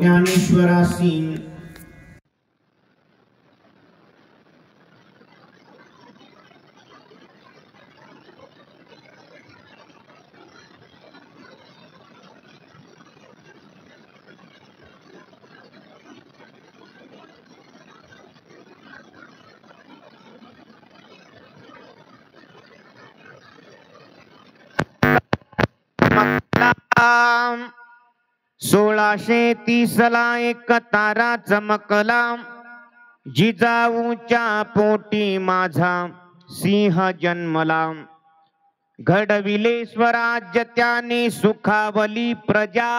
ज्ञानेश्वरासी चमकला 1630ला एक तारा चमकला, जिजाऊच्या पोटी माझा सिंह जन्मला. घडविले स्वराज्य त्याने सुखावली प्रजा,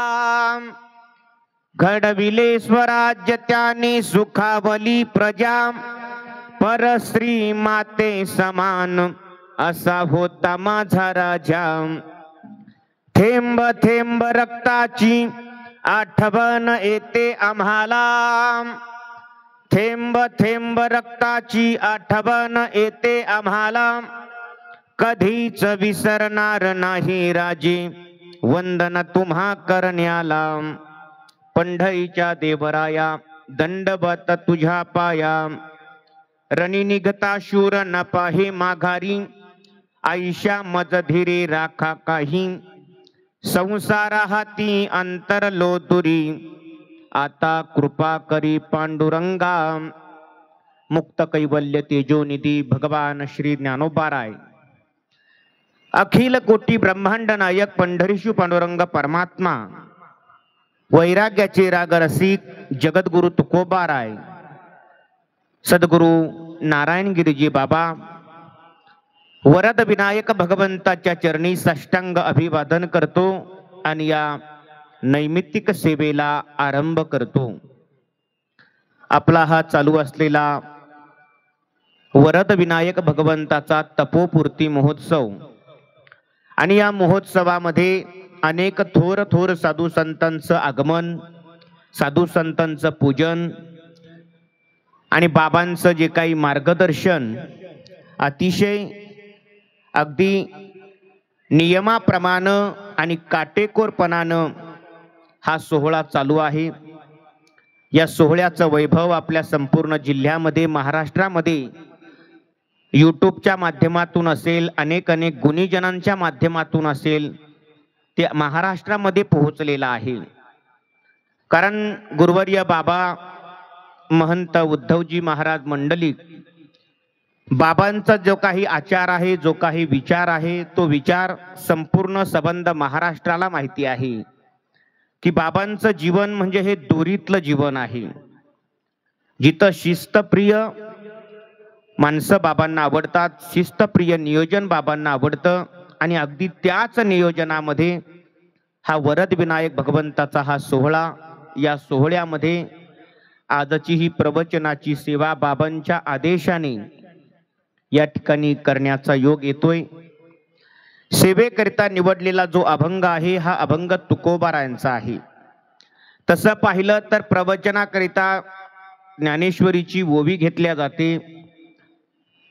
घडविले स्वराज्य त्याने सुखावली प्रजा. परस्त्री माते समान असा होता माझा राजा. थेंब थेंब रक्ताची आठवण येते आम्हाला, थेंब थेंब रक्ताची आठवण येते आम्हाला. कधीच विसरणार नाही राजे वंदन तुम्हा करण्याला. पंढरीच्या देवराया दंडवत तुझ्या पाया. रणी निघता शूर न पाहे माघारी, आयुष्या मज धीरे राखा काही. संसार हाती अंतरलो दुरी, आता कृपा करी पांडुरंगा. मुक्त कैवल्य तेजोनिधी भगवान श्री ज्ञानोबाराय. अखिल कोटी ब्रह्मांड नायक पंढरीशू पांडुरंग परमात्मा. वैराग्याचे राग रसिक जगद्गुरु तुकोबाराय. सद्गुरु नारायण गिरीजी बाबा वरद विनायक भगवंताच्या चरणी साष्टांग अभिवादन करतो आणि या नैमित्तिक सेवेला आरंभ करतो. आपला हा चालू असलेला वरद विनायक भगवंताचा तपोपूर्ती महोत्सव आणि या महोत्सवामध्ये अनेक थोर थोर साधू संतांचं आगमन, साधू संतांचं पूजन आणि बाबांचं जे काही मार्गदर्शन अतिशय अगदी नियमाप्रमाणे आणि काटेकोरपणानं हा सोहळा चालू आहे. या सोहळ्याचं वैभव आपल्या संपूर्ण जिल्ह्यामध्ये, महाराष्ट्रामध्ये यूट्यूबच्या माध्यमातून असेल, अनेक गुणीजनांच्या माध्यमातून असेल, ते महाराष्ट्रामध्ये पोहोचलेला आहे. कारण गुरुवर्य बाबा महंत उद्धवजी महाराज मंडलिक बाबांचा जो काही आचार आहे, जो काही विचार आहे, तो विचार संपूर्ण संबंध महाराष्ट्राला माहिती आहे की बाबांचं जीवन म्हणजे हे दोरीतलं जीवन आहे. जिथं शिस्तप्रिय माणसं बाबांना आवडतात, शिस्तप्रिय नियोजन बाबांना आवडतं आणि अगदी त्याच नियोजनामध्ये हा वरद विनायक भगवंताचा हा सोहळा, या सोहळ्यामध्ये आजची ही प्रवचनाची सेवा बाबांच्या आदेशाने या ठिकाणी करण्याचा योग येतोय. सेवेकरिता निवडलेला जो अभंग आहे हा अभंग तुकोबारायांचा आहे. तसं पाहिलं तर प्रवचनाकरिता ज्ञानेश्वरीची ओवी घेतल्या जाते,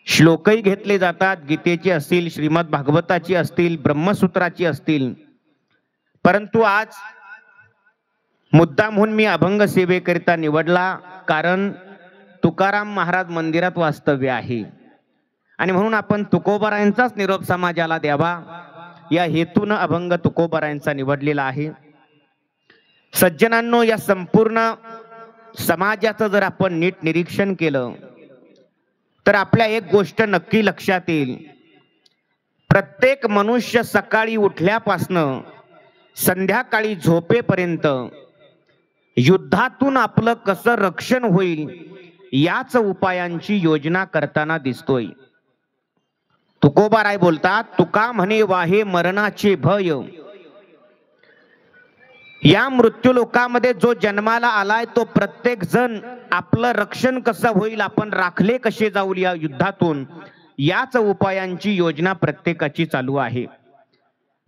श्लोकही घेतले जातात, गीतेचे असतील, श्रीमद भागवताची असतील, ब्रह्मसूत्राची असतील. परंतु आज मुद्दामहून मी अभंग सेवेकरिता निवडला, कारण तुकाराम महाराज मंदिरात वास्तव्य आहे आणि म्हणून आपण तुकोबारायांचाच निरोप समाजाला द्यावा या हेतून अभंग तुकोबारायांचा निवडलेला आहे. सज्जनांनो, या संपूर्ण समाजाचं जर आपण नीट निरीक्षण केलं तर आपल्या एक गोष्ट नक्की लक्षात येईल. प्रत्येक मनुष्य सकाळी उठल्यापासनं संध्याकाळी झोपेपर्यंत युद्धातून आपलं कसं रक्षण होईल याच उपायांची योजना करताना दिसतोय. तुकोबाराय बोलतात, तुका म्हणे वाहे मरणाचे भय. या मृत्यूलोकामध्ये जो जन्माला आलाय तो प्रत्येक जण आपलं रक्षण कसं होईल, आपण राखले कसे जाऊ या युद्धातून, याच उपायांची योजना प्रत्येकाची चालू आहे.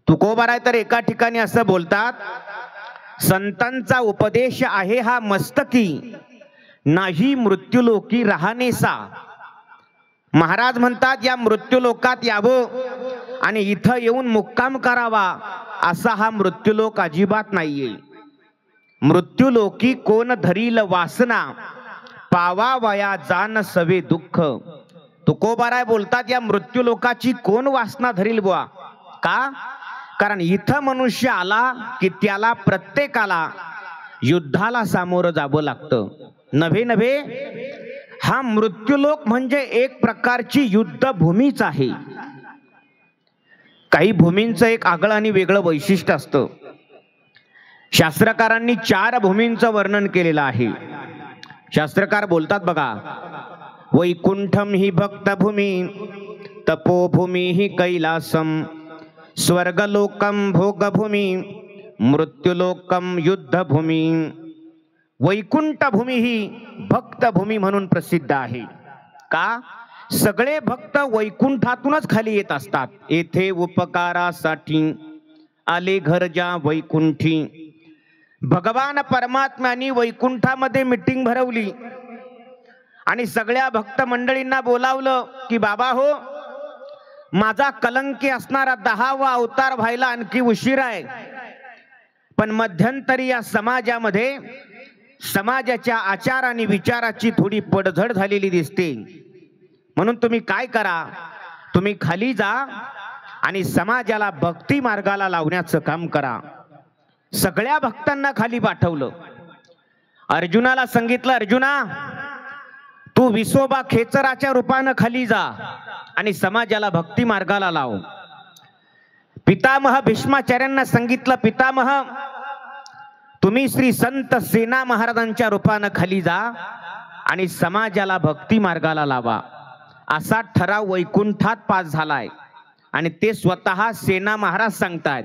तुकोबाराय तर एका ठिकाणी असं बोलतात, संतांचा उपदेश आहे हा मस्तकी, नाही मृत्यूलोकी राहणेसा. महाराज म्हणतात, या मृत्यूलोकात यावं आणि इथं येऊन मुक्काम करावा असा हा मृत्यूलोक अजिबात नाहीये. मृत्युलोकी कोण धरील वासना, पावावया जान सवे दुःख. तुकोबाराय बोलतात, या मृत्युलोकाची कोण वासना धरील बुवा. का? कारण इथं मनुष्य आला की त्याला प्रत्येकाला युद्धाला सामोरं जावं लागतं. नव्हे नव्हे, हा मृत्युलोक म्हणजे एक प्रकारची युद्धभूमीच आहे. काही भूमींचं एक आगळं आणि वेगळं वैशिष्ट्य असतं. शास्त्रकारांनी 4 भूमींचं वर्णन केलेलं आहे. शास्त्रकार बोलतात बघा, वैकुंठम ही भक्तभूमी, तपोभूमी ही कैलासम, स्वर्गलोकम भोगभूमी, मृत्युलोकम युद्धभूमी. वैकुंठ भूमी ही भक्तभूमी म्हणून प्रसिद्ध आहे. का? सगळे भक्त वैकुंठातूनच खाली येत असतात. येथे उपकारासाठी आले घरजा वैकुंठी. भगवान परमात्म्याने वैकुंठामध्ये मीटिंग भरवली आणि सगळ्या भक्त मंडळींना बोलावलं की बाबा हो, माझा कलंकी असणारा 10वा अवतार व्हायला आणखी उशीर आहे, पण मध्यंतरी या समाजामध्ये समाजाच्या आचार आणि विचाराची थोडी पडझड झालेली दिसते. म्हणून तुम्ही काय करा, तुम्ही खाली जा आणि समाजाला भक्ती मार्गाला लावण्याचं काम करा. सगळ्या भक्तांना खाली पाठवलं. अर्जुनाला सांगितलं, अर्जुना तू विसोबा खेचराच्या रूपानं खाली जा आणि समाजाला भक्ती मार्गाला लाव. पितामह भीष्माचार्यांना सांगितलं, पितामह तुम्ही श्री संत सेना महाराजांच्या रूपानं खाली जा आणि समाजाला भक्ती मार्गाला लावा. असा ठराव वैकुंठात पास झालाय आणि ते स्वतः सेना महाराज सांगतायत.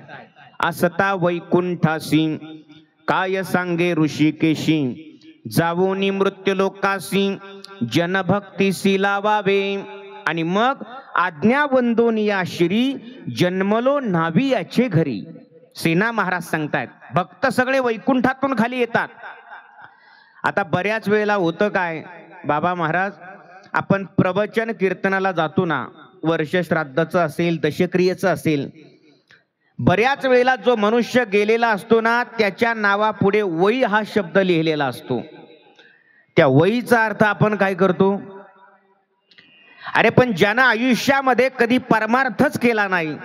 असता वैकुंठासी काय सांगे ऋषिकेशी, जावोनी मृत्युलोकासी जनभक्तीसी लावावे. आणि मग आज्ञा वंदोनी या श्री जन्मलो न्हावी याचे घरी. सेना महाराज सांगतायत भक्त सगळे वैकुंठातून खाली येतात. आता बऱ्याच वेळेला होतं काय, बाबा महाराज आपण प्रवचन कीर्तनाला जातो ना, वर्ष श्राद्धाचं असेल, दशक्रियेचं असेल, बऱ्याच वेळेला जो मनुष्य गेलेला असतो ना, त्याच्या नावापुढे वै हा शब्द लिहिलेला असतो. त्या वैचा अर्थ आपण काय करतो, अरे पण ज्यानं आयुष्यामध्ये कधी परमार्थच केला नाही,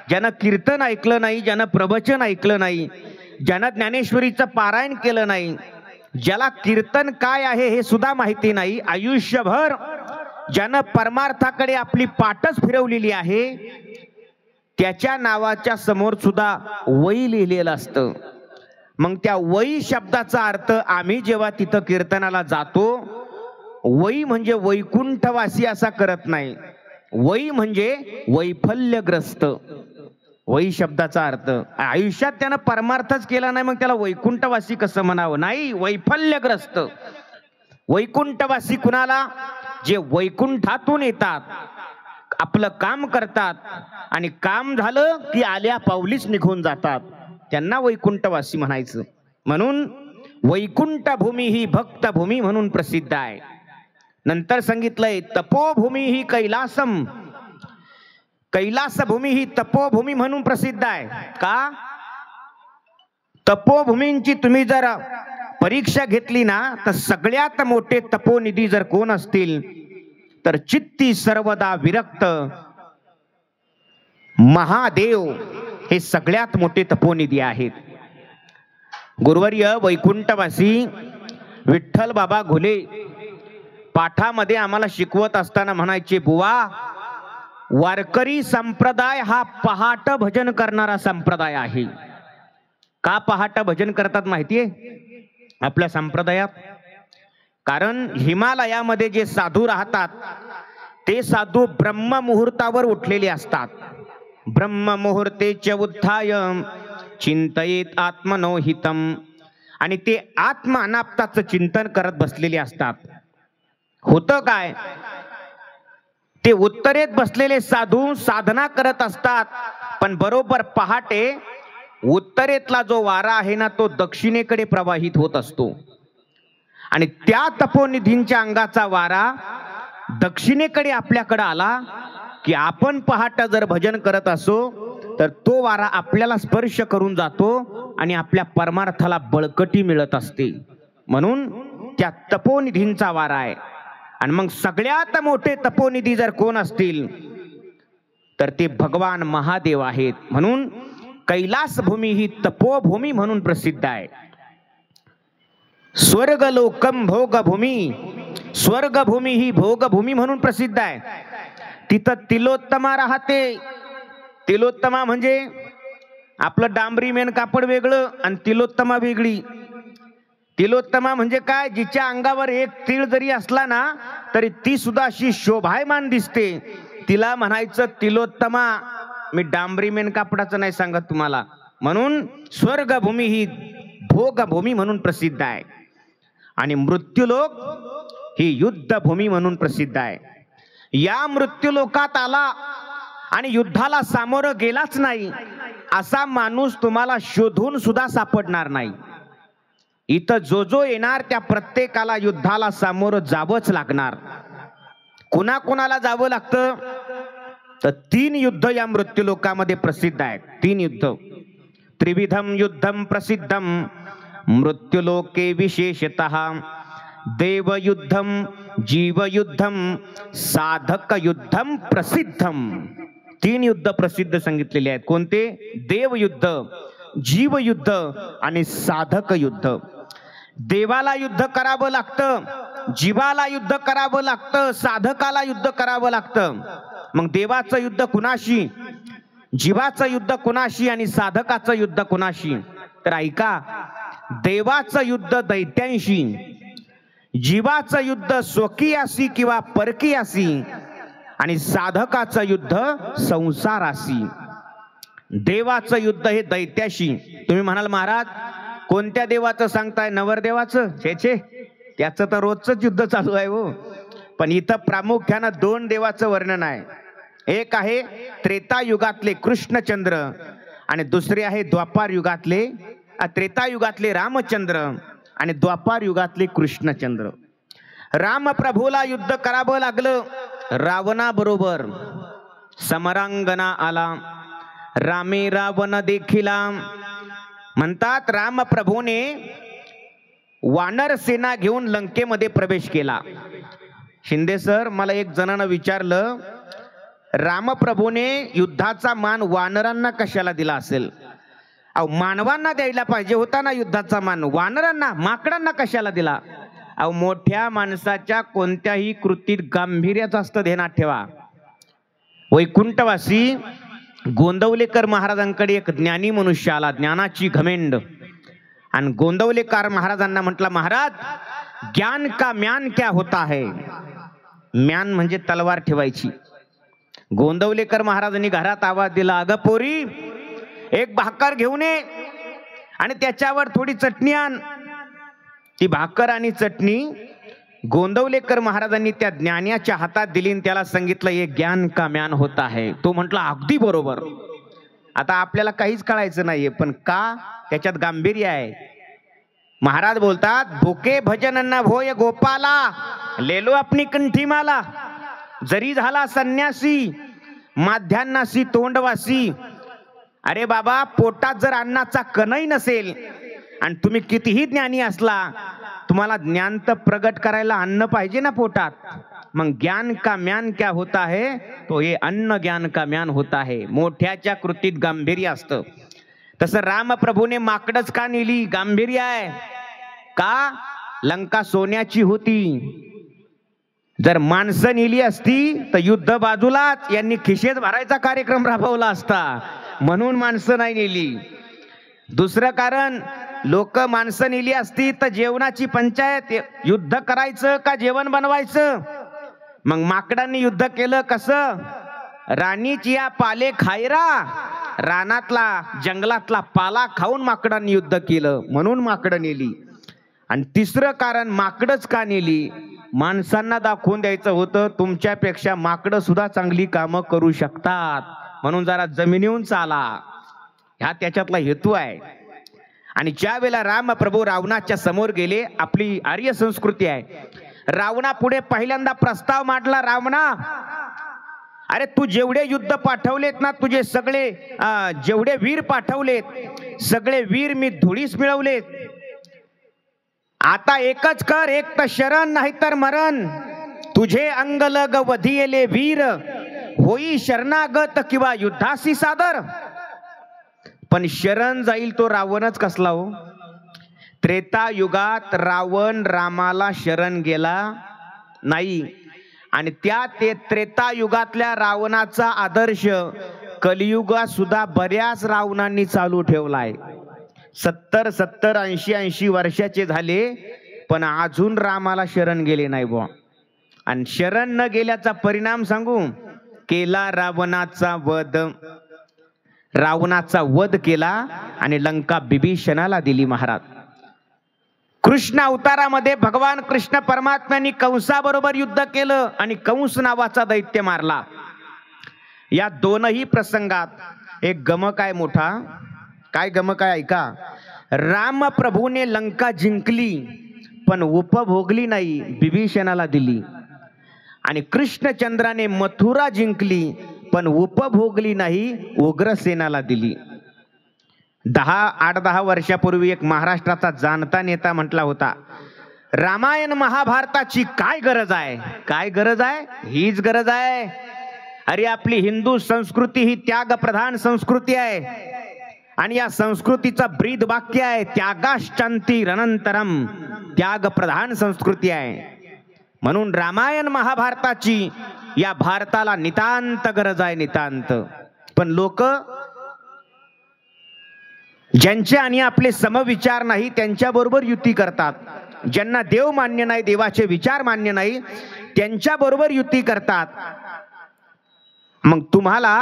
ज्यानं कीर्तन ऐकलं नाही, ज्यानं प्रवचन ऐकलं नाही, ज्यानं ज्ञानेश्वरीचं पारायण केलं नाही, ज्याला कीर्तन काय आहे हे सुद्धा माहिती नाही, आयुष्यभर ज्यानं परमार्थाकडे आपली पाठच फिरवलेली आहे, त्याच्या नावाच्या समोर सुद्धा वै लिहिलेलं असतं. मग त्या वै शब्दाचा अर्थ आम्ही जेव्हा तिथं कीर्तनाला जातो, वै म्हणजे वैकुंठवासी असा करत नाही. वै म्हणजे वैफल्यग्रस्त. वै शब्दाचा अर्थ आयुष्यात त्यानं परमार्थच केला नाही, मग त्याला वैकुंठवासी कसं म्हणावं? नाही, वैफल्यग्रस्त. वैकुंठवासी कुणाला? जे वैकुंठातून येतात, आपलं काम करतात आणि काम झालं की आल्या पावलीच निघून जातात, त्यांना वैकुंठवासी म्हणायचं. म्हणून वैकुंठ भूमी ही भक्तभूमी म्हणून प्रसिद्ध आहे. नंतर सांगितलंय तपोभूमी ही कैलासम. कैलासभूमी ही तपोभूमी म्हणून प्रसिद्ध आहे. का? तपोभूमींची तुम्ही जर परीक्षा घेतली ना, तर सगळ्यात मोठे तपोनिधी जर कोण असतील तर चित्ती सर्वदा विरक्त महादेव हे सगळ्यात मोठे तपोनिधी आहेत. गुरुवर्य वैकुंठवासी विठ्ठल बाबा घोले पाठामध्ये आम्हाला शिकवत असताना म्हणायचे, बुवा वारकरी संप्रदाय हा पहाट भजन करणारा संप्रदाय आहे. का पहाट भजन करतात माहितीये आपल्या संप्रदायात? कारण हिमालयामध्ये जे साधू राहतात ते साधू ब्रह्म मुहूर्तावर उठलेले असतात. ब्रह्म मुहूर्तेच उत्थाय चिंतयेत आत्मनोहितम. आणि ते आत्म अनाप्ताचं चिंतन करत बसलेले असतात. होतं काय, ते उत्तरेत बसलेले साधू साधना करत असतात, पण बरोबर पहाटे उत्तरेतला जो वारा आहे ना, तो दक्षिणेकडे प्रवाहित होत असतो आणि त्या तपोनिधींच्या अंगाचा वारा दक्षिणेकडे आपल्याकडे आला की आपण पहाटे जर भजन करत असो तर तो वारा आपल्याला स्पर्श करून जातो आणि आपल्या परमार्थाला बळकटी मिळत असते. म्हणून त्या तपोनिधींचा वारा आहे. आणि मग सगळ्यात मोठे तपोनिधी जर कोण असतील तर ते भगवान महादेव आहेत. म्हणून कैलास भूमी ही तपोभूमी म्हणून प्रसिद्ध आहे. स्वर्गलोकम भोगभूमी, स्वर्गभूमी ही भोगभूमी म्हणून प्रसिद्ध आहे. तिथं तिलोत्तमा राहते. तिलोत्तमा म्हणजे आपलं डांबरी मेन कापड वेगळं आणि तिलोत्तमा वेगळी. तिलोत्तमा म्हणजे काय, जिच्या अंगावर एक तीळ जरी असला ना तरी ती सुद्धा अशी शोभायमान दिसते. तिला म्हणायचं तिलोत्तमा. मी डांबरी मेन कापडाचं नाही सांगत तुम्हाला. म्हणून स्वर्गभूमी ही भोगभूमी म्हणून प्रसिद्ध आहे. आणि मृत्यूलोक ही युद्धभूमी म्हणून प्रसिद्ध आहे. या मृत्यूलोकात आला आणि युद्धाला सामोरं गेलाच नाही असा माणूस तुम्हाला शोधून सुद्धा सापडणार नाही. इथं जो जो येणार त्या प्रत्येकाला युद्धाला सामोरं जावंच लागणार. कुणाकुणाला जावं लागतं तर 3 युद्ध या मृत्यूलोकामध्ये प्रसिद्ध आहेत. 3 युद्ध. त्रिविधम युद्धम प्रसिद्धम मृत्युलोके विशेषतः देवयुद्धम, जीवयुद्धम, साधक युद्धम प्रसिद्धम. 3 युद्ध प्रसिद्ध सांगितलेले आहेत. कोणते? देवयुद्ध, जीवयुद्ध आणि साधक युद्ध. देवाला युद्ध करावं लागतं, जीवाला युद्ध करावं लागतं, साधकाला युद्ध करावं लागतं. मग देवाचं युद्ध कुणाशी, जीवाचं युद्ध कुणाशी आणि साधकाचं युद्ध कुणाशी? तर ऐका, देवाचं युद्ध दैत्यांशी, जीवाचं युद्ध स्वकीयाशी किंवा परकीयाशी आणि साधकाचं युद्ध संसाराशी. देवाचं युद्ध हे दैत्याशी. तुम्ही म्हणाल महाराज कोणत्या देवाचं सांगताय? नवरदेवाचं? छे, त्याचं तर रोजच युद्ध चालू आहे हो. पण इथं प्रामुख्यानं 2 देवाचं वर्णन आहे. एक आहे त्रेतायुगातले कृष्णचंद्र आणि दुसरे आहे द्वापार युगातले, त्रेतायुगातले रामचंद्र आणि द्वापार युगातले कृष्णचंद्र. रामप्रभूला युद्ध करावं लागलं रावणाबरोबर. समरांगणा आला रामे रावण देखिला. म्हणतात रामप्रभूने वानर सेना घेऊन लंकेमध्ये प्रवेश केला. शिंदे सर, मला एक जणांना विचारलं, रामप्रभूने युद्धाचा मान वानरांना कशाला दिला असेल? अहो मानवांना द्यायला पाहिजे होता ना युद्धाचा मान, वानरांना, माकडांना कशाला दिला? अहो मोठ्या माणसाच्या कोणत्याही कृतीत गांभीर्याचं असतं, ध्यानात ठेवा. वैकुंठवासी गोंदवलेकर महाराजांकडे एक ज्ञानी मनुष्य आला, ज्ञानाची घमेंड. आणि गोंदवलेकर महाराजांना म्हटला, महाराज ज्ञान का म्यान क्या होता है? म्यान म्हणजे तलवार ठेवायची. गोंदवलेकर महाराजांनी घरात आवाज दिला, अगं पोरी एक भाकर घेऊन ये आणि त्याच्यावर थोडी चटणी आण. ती भाकर आणि चटणी गोंदवलेकर महाराजांनी त्या ज्ञानाच्या हातात दिली आणि त्याला सांगितलं, ये ज्ञान का म्यान होता है. तो म्हटला अगदी बरोबर. आता आपल्याला काहीच कळायचं नाहीये, पण का? त्याच्यात गांभीर्य आहे. महाराज बोलतात, भुके भजन न भोय गोपाला, लेलो अपनी कंठी माला. जरी झाला संन्यासी माध्यान्नासी तोंडवासी. अरे बाबा, पोटात जर अन्नाचा कणही नसेल आणि तुम्ही कितीही ज्ञानी असला, तुम्हाला ज्ञान तर प्रगट करायला अन्न पाहिजे ना पोटात. मग ज्ञान का म्यान क्या होता है? तो हे अन्न ज्ञान का म्यान होता है. मोठ्याच्या कृतीत गांभीर्य असतं. तसं रामप्रभूने माकडच का नेली? गांभीर्य आहे. का? लंका सोन्याची होती. जर माणसं नेली असती तर युद्ध बाजूलाच, यांनी खिशेत भरायचा कार्यक्रम राबवला असता. म्हणून माणसं नाही नेली. दुसरं कारण, लोक माणसं नेली असती तर जेवणाची पंचायत, युद्ध करायचं का जेवण बनवायचं? मग माकडांनी युद्ध केलं कसं? राणीची या पाले खायरा, रानातला जंगलातला पाला खाऊन माकडांनी युद्ध केलं, म्हणून माकडं नेली. आणि तिसरं कारण, माकडच का नेली? माणसांना दाखवून द्यायचं होतं तुमच्यापेक्षा माकडं सुद्धा चांगली कामं करू शकतात, म्हणून जरा जमिनीहून चाला, ह्या त्याच्यातला हेतू आहे. आणि ज्या वेळेला रामप्रभू रावणाच्या समोर गेले, आपली आर्य संस्कृती आहे, रावणा पुढे पहिल्यांदा प्रस्ताव मांडला. रावणा, अरे तू जेवढे युद्ध पाठवलेत ना, तुझे सगळे जेवढे वीर पाठवलेत सगळे वीर मी धुळीस मिळवलेत. आता एकच कर, एक तर शरण नाही तर मरण. तुझे अंगलग वधियेले वीर, होई शरणागत किंवा युद्धासी सादर. पण शरण जाईल तो रावणच कसला हो. त्रेतायुगात रावण रामाला शरण गेला नाही, आणि त्या त्रेतायुगातल्या रावणाचा आदर्श कलियुगात सुद्धा बऱ्याच रावणांनी चालू ठेवलाय. 70 80 वर्षाचे झाले पण अजून रामाला शरण गेले नाही बुवा. आणि शरण न गेल्याचा परिणाम सांगू, केला रावणाचा वध. रावणाचा वध केला आणि लंका बिभीषणाला दिली महाराज. कृष्ण अवतारामध्ये भगवान कृष्ण परमात्म्यांनी कंसाबरोबर युद्ध केलं आणि कंस नावाचा दैत्य मारला. या दोनही प्रसंगात एक गमक आहे मोठा. काय गमक आहे ऐका. राम प्रभूने लंका जिंकली पण उपभोगली नाही, बिभीषणाला दिली. आणि कृष्णचंद्राने मथुरा जिंकली पण उपभोगली नाही, उग्रसेनाला दिली. 8-10 वर्षापूर्वी एक महाराष्ट्राचा जाणता नेता म्हटला होता, रामायण महाभारताची काय गरज आहे. काय गरज आहे? हीच गरज आहे. अरे आपली हिंदू संस्कृती ही त्यागप्रधान संस्कृती आहे आणि या संस्कृतीचा ब्रीद वाक्य आहे त्यागाश्चान्ति रणंतरम. त्यागप्रधान संस्कृती आहे. म्हणून रामायण महाभारताची या भारताला नितांत गरज आहे, नितांत. पण लोक ज्यांचे आणि आपले समविचार नाही त्यांच्याबरोबर युती करतात. ज्यांना देव मान्य नाही, देवाचे विचार मान्य नाही, त्यांच्याबरोबर युती करतात. मग तुम्हाला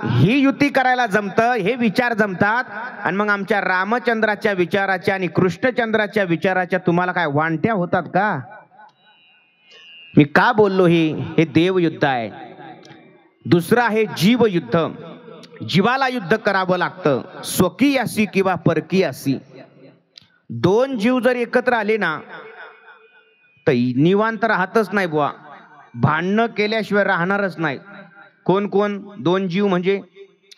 ही युती करायला जमतं, हे विचार जमतात, आणि मग आमच्या रामचंद्राच्या विचाराच्या आणि कृष्णचंद्राच्या विचाराच्या तुम्हाला काय वांट्या होतात का? मी का बोललो हे देवयुद्ध आहे. दुसरं आहे जीवयुद्ध. जीवाला युद्ध करावं लागतं, स्वकीयासी किंवा परकीयासी. दोन जीव जर एकत्र आले ना तर निवांत राहतच नाही बुवा. भांडणं केल्याशिवाय राहणारच नाही. कोण कोण? दोन जीव म्हणजे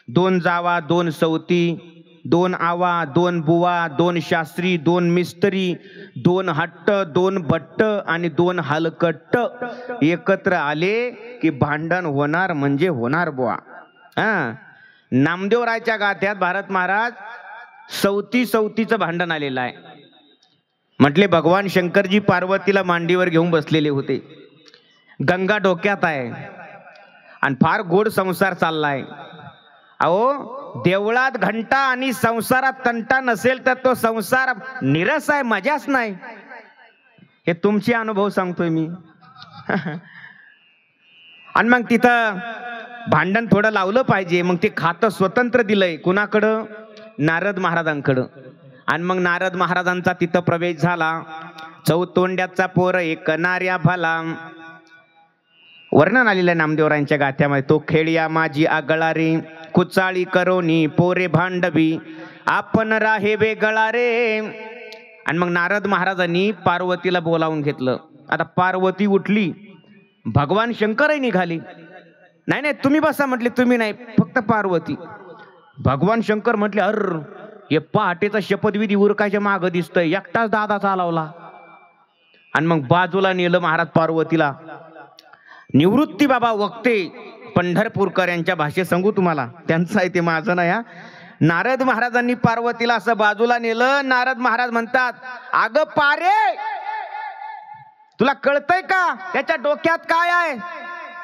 2 जावा, 2 सवती, 2 आवा, 2 बुवा, 2 शास्त्री, 2 मिस्त्री, 2 हट्ट, 2 भट्ट आणि 2 हलकट्ट एकत्र आले की भांडण होणार म्हणजे होणार बुवा. नामदेवरायच्या गाथ्यात भारत महाराज सवतीचं भांडण आलेलं आहे. म्हटले भगवान शंकरजी पार्वतीला मांडीवर घेऊन बसलेले होते. गंगा डोक्यात आहे आणि फार गोड संसार चाललाय. अहो देवळात घंटा आणि संसारात तंटा नसेल तर तो संसार निरस आहे, मजाच नाही. हे तुमचे अनुभव सांगतोय मी. आणि मग तिथं भांडण थोडं लावलं पाहिजे. मग ते खातं स्वतंत्र दिलंय कुणाकडं? नारद महाराजांकडं. आणि मग नारद महाराजांचा तिथं प्रवेश झाला. चौतोंड्याचा पोर एक नार्या भला. वर्णन आलेलं आहे नामदेवरायांच्या गाथ्यामध्ये. तो खेळ्या माझी आगळा रे, कुचाळी करोनी पोरे भांडवी, आपण राहे वेगळा रे. आणि मग नारद महाराजांनी पार्वतीला बोलावून घेतलं. आता पार्वती उठली, भगवान शंकरही निघाले. नाही नाही तुम्ही बसा म्हटले. तुम्ही नाही, फक्त पार्वती. भगवान शंकर म्हटले, अर हे पहाटेचा शपथविधी उरकायच्या मागं दिसतंय, एकटाच दादा चालवला. आणि मग बाजूला नेलं महाराज पार्वतीला. निवृत्ती बाबा वक्ते पंढरपूरकर यांच्या भाषेत सांगू तुम्हाला, त्यांचं आहे ते, माझं नाही. नारद महाराजांनी पार्वतीला असं बाजूला नेलं. नारद महाराज म्हणतात, अगं पारे, तुला कळतंय का त्याच्या डोक्यात काय आहे?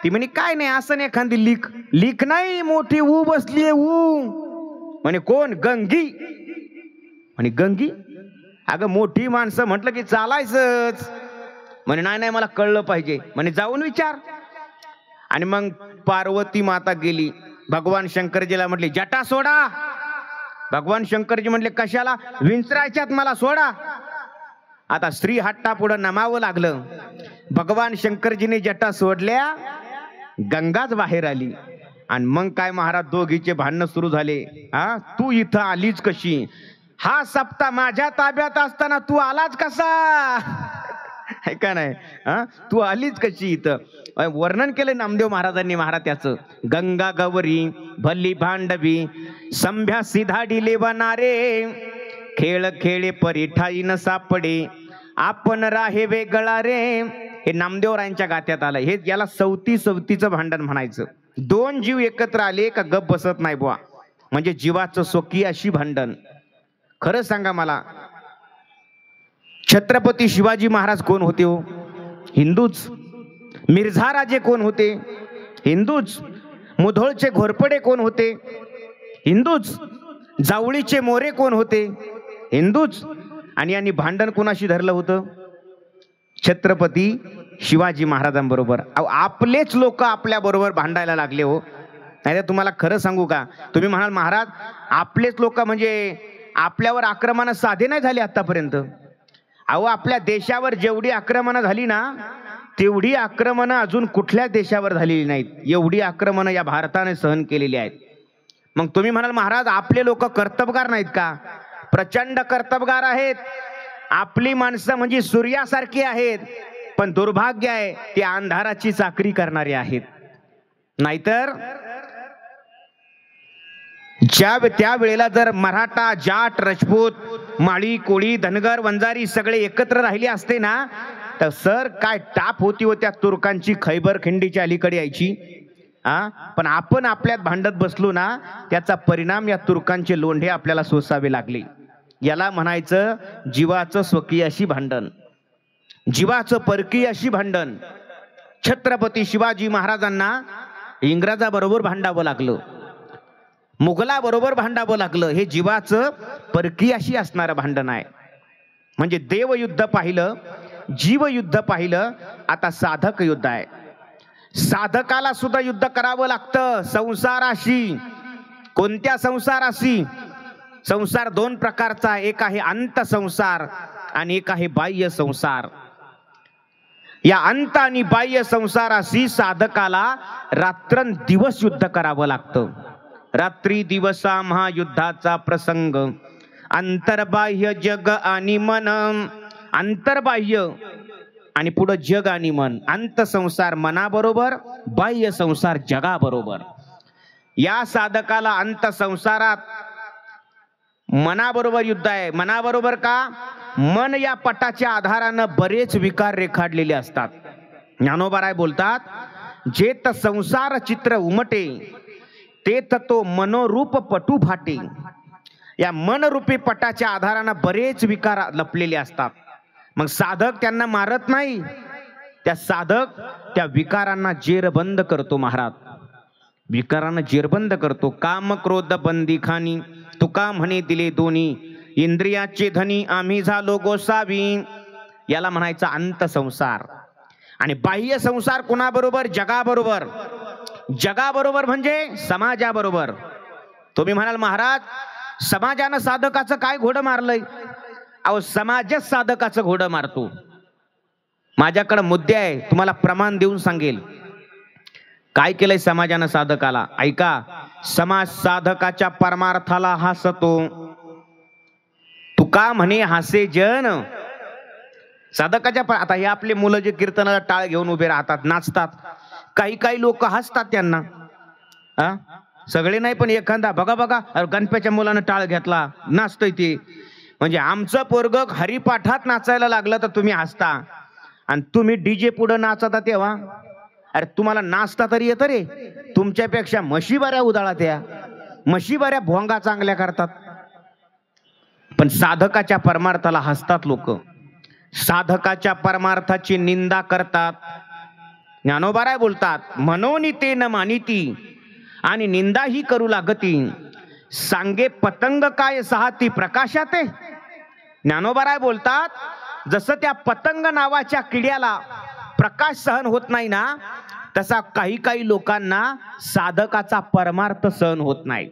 ती म्हणे काय नाही, असं नाही, एखादी लीक नाही, मोठी ऊ बसलीये ऊ. म्हणे कोण? गंगी. म्हणे गंगी? अगं मोठी माणसं म्हटलं की चालायचंच. म्हणे नाही नाही मला कळलं पाहिजे. म्हणे जाऊन विचार. आणि मग पार्वती माता गेली. भगवान शंकरजीला म्हटले जटा सोडा. भगवान शंकरजी म्हटले कशाला? विंचरायच्यात मला, सोडा. आता स्त्री हट्टा पुढं नमावं लागलं. भगवान शंकरजीने जटा सोडल्या, गंगाच बाहेर आली. आणि मग काय महाराज दोघीचे भांडणं सुरू झाले. तू इथं आलीच कशी? हा सप्ता माझ्या ताब्यात असताना तू आलाच कसा? आहे का नाही? हा, तू आलीच कशी इथं? वर्णन केलं नामदेव महाराजांनी महाराज त्याचं. गंगा गौरी भली भांडवी संभ्यासी धाडिले वनारे, खेळ खेळे परी ठाई न सापडे, आपण राहे वेगळा रे. हे नामदेवरायांच्या गात्यात आलं. हे याला सवतीचं भांडण म्हणायचं. दोन जीव एकत्र आले का गप बसत नाही बुवा, म्हणजे जीवाचं स्वकीय अशी भांडण. खरं सांगा मला, छत्रपती शिवाजी महाराज कोण होते हो? हिंदूच. मिर्झा राजे कोण होते? हिंदूच. मुधोळचे घोरपडे कोण होते? हिंदूच. जावळीचे मोरे कोण होते? हिंदूच. आणि यांनी भांडण कोणाशी धरलं होतं? छत्रपती शिवाजी महाराजांबरोबर. आपलेच लोक आपल्या बरोबर भांडायला लागले हो. नाही तुम्हाला खरं सांगू का, तुम्ही म्हणाल महाराज आपलेच लोक म्हणजे आपल्यावर आक्रमण साधे नाही झाले आतापर्यंत. अहो, आपल्या देशावर जेवढी आक्रमणं झाली ना, तेवढी आक्रमणं अजून कुठल्या देशावर झालेली नाहीत. एवढी आक्रमणं या भारताने सहन केलेली आहेत. मग तुम्ही म्हणाल महाराज आपले लोक कर्तबगार नाहीत का? प्रचंड कर्तबगार आहेत. आपली माणसं म्हणजे सूर्यासारखी आहेत, पण दुर्भाग्य आहे ते अंधाराची चाकरी करणारे आहेत. नाहीतर त्या वेळेला जर मराठा, जाट, राजपूत, माळी, कोळी, धनगर, वंजारी सगळे एकत्र राहिले असते ना, तर सर काय टाप होती हो त्या तुर्कांची खैबर खिंडीच्या अलीकडे यायची. पण आपण आपल्यात भांडत बसलो ना, त्याचा परिणाम या तुर्कांचे लोंढे आपल्याला सोसावे लागले. याला म्हणायचं जीवाचं स्वकीय अशी भांडण, जीवाचं परकीय अशी भांडण. छत्रपती शिवाजी महाराजांना इंग्रजाबरोबर भांडावं लागलं, मुघलाबरोबर भांडावं लागलं. हे जीवाचं परकीय अशी असणारं भांडण आहे. म्हणजे देवयुद्ध पाहिलं, जीवयुद्ध पाहिलं, आता साधक युद्ध आहे. साधकाला सुद्धा युद्ध करावं लागतं संसाराशी. कोणत्या संसाराशी? संसार दोन प्रकारचा, एक आहे अंत संसार आणि एक आहे बाह्य संसार. या अंत आणि बाह्य संसाराशी साधकाला रात्रंदिवस युद्ध करावं लागतं. रात्री दिवसा महायुद्धाचा प्रसंग. अंतर्बाह्य जग आणि मन. अंतर्बाह्य आणि पुढं जग आणि मन. अंत संसार मनाबरोबर, बाह्य संसार जगाबरोबर. या साधकाला अंत संसारात मनाबरोबर युद्ध आहे. मनाबरोबर का? मन या पटाच्या आधारानं बरेच विकार रेखाडलेले असतात. ज्ञानोबा बोलतात, जेत संसार चित्र उमटे, तेत तो मनोरूप पटू फाटे. या मनरूपी पटाच्या आधारानं बरेच विकार लपलेले असतात. मग साधक त्यांना मारत नाही, त्या साधक त्या विकारांना जेरबंद करतो. महाराज विकारांना जेरबंद करतो. काम क्रोध बंदी खानी, तुका म्हणे दिले दोन्ही, इंद्रियाचे धनी आम्ही झालो गोसावी. याला म्हणायचा अंत संसार. आणि बाह्य संसार कोणाबरोबर? जगाबरोबर. जगाबरोबर म्हणजे समाजाबरोबर. तुम्ही म्हणाल महाराज समाजानं साधकाचं काय घोडं मारलंय? अहो, समाजच साधकाचं घोडं मारतो. माझ्याकडे मुद्दे आहे, तुम्हाला प्रमाण देऊन सांगेल काय केलंय समाजानं साधकाला. ऐका, समाज साधकाच्या परमार्थाला हसतो. तुका म्हणे हासे जन. साधकाच्या आता हे आपले मुलं जे कीर्तनाला टाळ घेऊन उभे राहतात, नाचतात, काही लोक हसतात त्यांना. सगळे नाही पण एखादा बघा बघा गणप्याच्या मुलानं टाळ घेतला, नाचतोय ते. म्हणजे आमचं पोरग हरिपाठात नाचायला लागलं तर तुम्ही हसता, आणि तुम्ही डीजे पुढे नाचता तेव्हा. अरे तुम्हाला नाचता तरी येतं रे. तुमच्यापेक्षा म्हशी बऱ्या उदाळा, त्या म्हशी बऱ्या भोंगा चांगल्या करतात. पण साधकाच्या परमार्थाला हसतात लोक, साधकाच्या परमार्थाची निंदा करतात. ज्ञानोबा बोलतात, मनोनी ते न मानिती आणि निंदा ही करू लागती, सांगे पतंग काय सहाती प्रकाशात. ज्ञानोबा बोलतात, जसं त्या पतंग नावाच्या किड्याला प्रकाश सहन होत नाही ना, तसा काही लोकांना साधकाचा परमार्थ सहन होत नाही.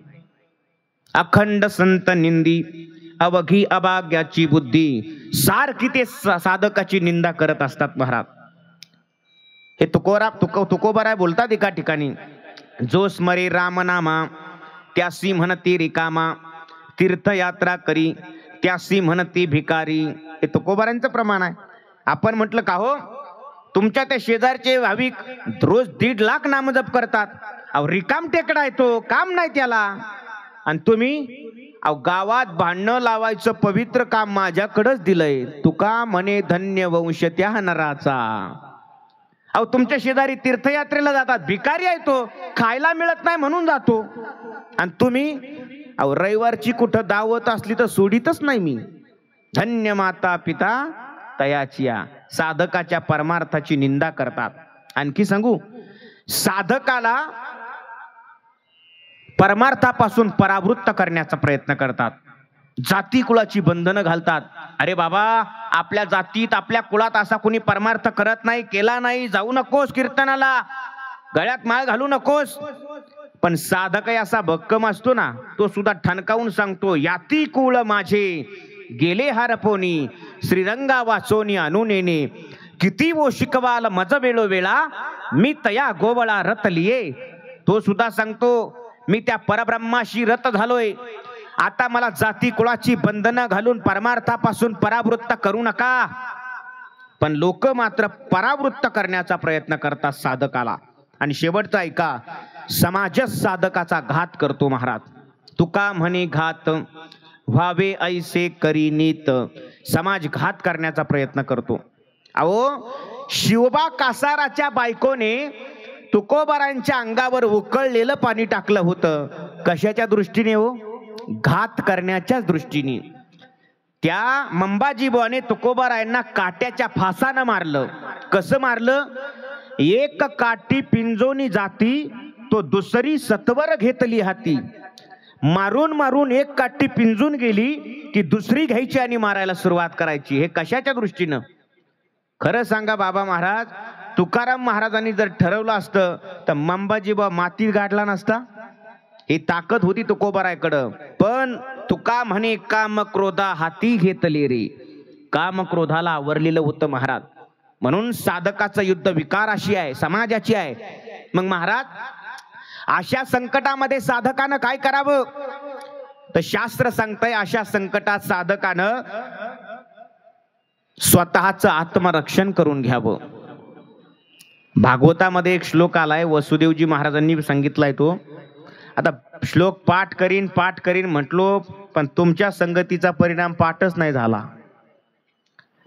अखंड संत निंदी अवघी अभाग्याची बुद्धी, सारखी ते साधकाची निंदा करत असतात. महाराज हे तुकोबा बोलतात एका ठिकाणी, जो स्मरे रामनामा त्यासी म्हणती रिकामा, तीर्थयात्रा करी त्यासी म्हणती भिकारी. हे तुकोबारांचं प्रमाण आहे. आपण म्हटलं का हो, तुमच्या त्या शेजारचे भाविक रोज 1.5 लाख नामजप करतात. अहो रिकाम टेकडा आहे तो, काम नाही त्याला. आणि तुम्ही अहो गावात भांडणं लावायचं पवित्र काम माझ्याकडेच दिलंय. तुका म्हणे धन्य वंश त्या नराचा. अहो तुमच्या शेजारी तीर्थयात्रेला जातात, भिकारी आहे तो, खायला मिळत नाही म्हणून जातो. आणि तुम्ही अहो रविवारची कुठं दावत असली तर सोडितच नाही मी. धन्य माता पिता तयाचिया. साधकाच्या परमार्थाची निंदा करतात. आणखी सांगू, साधकाला परमार्थापासून परावृत्त करण्याचा प्रयत्न करतात. जाती कुळाची बंधनं घालतात. अरे बाबा, आपल्या जातीत आपल्या कुळात असा कोणी परमार्थ करत नाही, केला नाही, जाऊ नकोस कीर्तनाला, गळ्यात माळ घालू नकोस. पण साधक असा भक्कम असतो ना, तो सुद्धा ठणकावून सांगतो, याती कुळ माझे गेले हरपोनी, श्रीरंगा वाचोनी अनुनेने, किती वो शिकवाल मज वेळो वेळा, मी तया गोवळा रथ लिये. तो सुद्धा सांगतो, मी त्या परब्रह्माशी रथ झालोय. आता मला जाती कुळाची बंधनं घालून परमार्थापासून परावृत्त करू नका. पण लोक मात्र परावृत्त करण्याचा प्रयत्न करतात साधकाला. आणि शेवटचा ऐका, समाजच साधकाचा घात करतो महाराज. तुका म्हणे घात व्हावे ऐसे करी नीत. समाज घात करण्याचा प्रयत्न करतो. अहो शिवबा कासाराच्या बायकोने तुकोबारांच्या अंगावर उकळलेलं पाणी टाकलं होतं. कशाच्या दृष्टीने हो? घात करण्याच्याच दृष्टीने. त्या मंबाजीबुवाने तुकोबारायांना काट्याच्या फासानं मारलं. कसं मारलं? एक काठी पिंजोनी जाती, तो दुसरी सत्वर घेतली हाती. मारून मारून एक काठी पिंजून गेली की दुसरी घ्यायची आणि मारायला सुरुवात करायची. हे कशाच्या दृष्टीनं? खरं सांगा बाबा महाराज, तुकाराम महाराजांनी जर ठरवलं असतं तर मंबाजीबा माती गाठला नसता. ही ताकद होती तुकोबारायकडं. पण तुका म्हणे काम क्रोधा हाती घेतले रे. काम क्रोधाला आवरलेलं होतं महाराज. म्हणून साधकाचं युद्ध विकाराशी आहे, समाजाची आहे. मग महाराज, अशा संकटामध्ये साधकानं काय करावं? तर शास्त्र सांगतंय, अशा संकटात साधकानं स्वतःचं आत्मरक्षण करून घ्यावं. भागवतामध्ये एक श्लोक आलाय, वसुदेवजी महाराजांनी सांगितलाय तो. आता श्लोक पाठ करीन म्हटलो, पण तुमच्या संगतीचा परिणाम पाठच नाही झाला.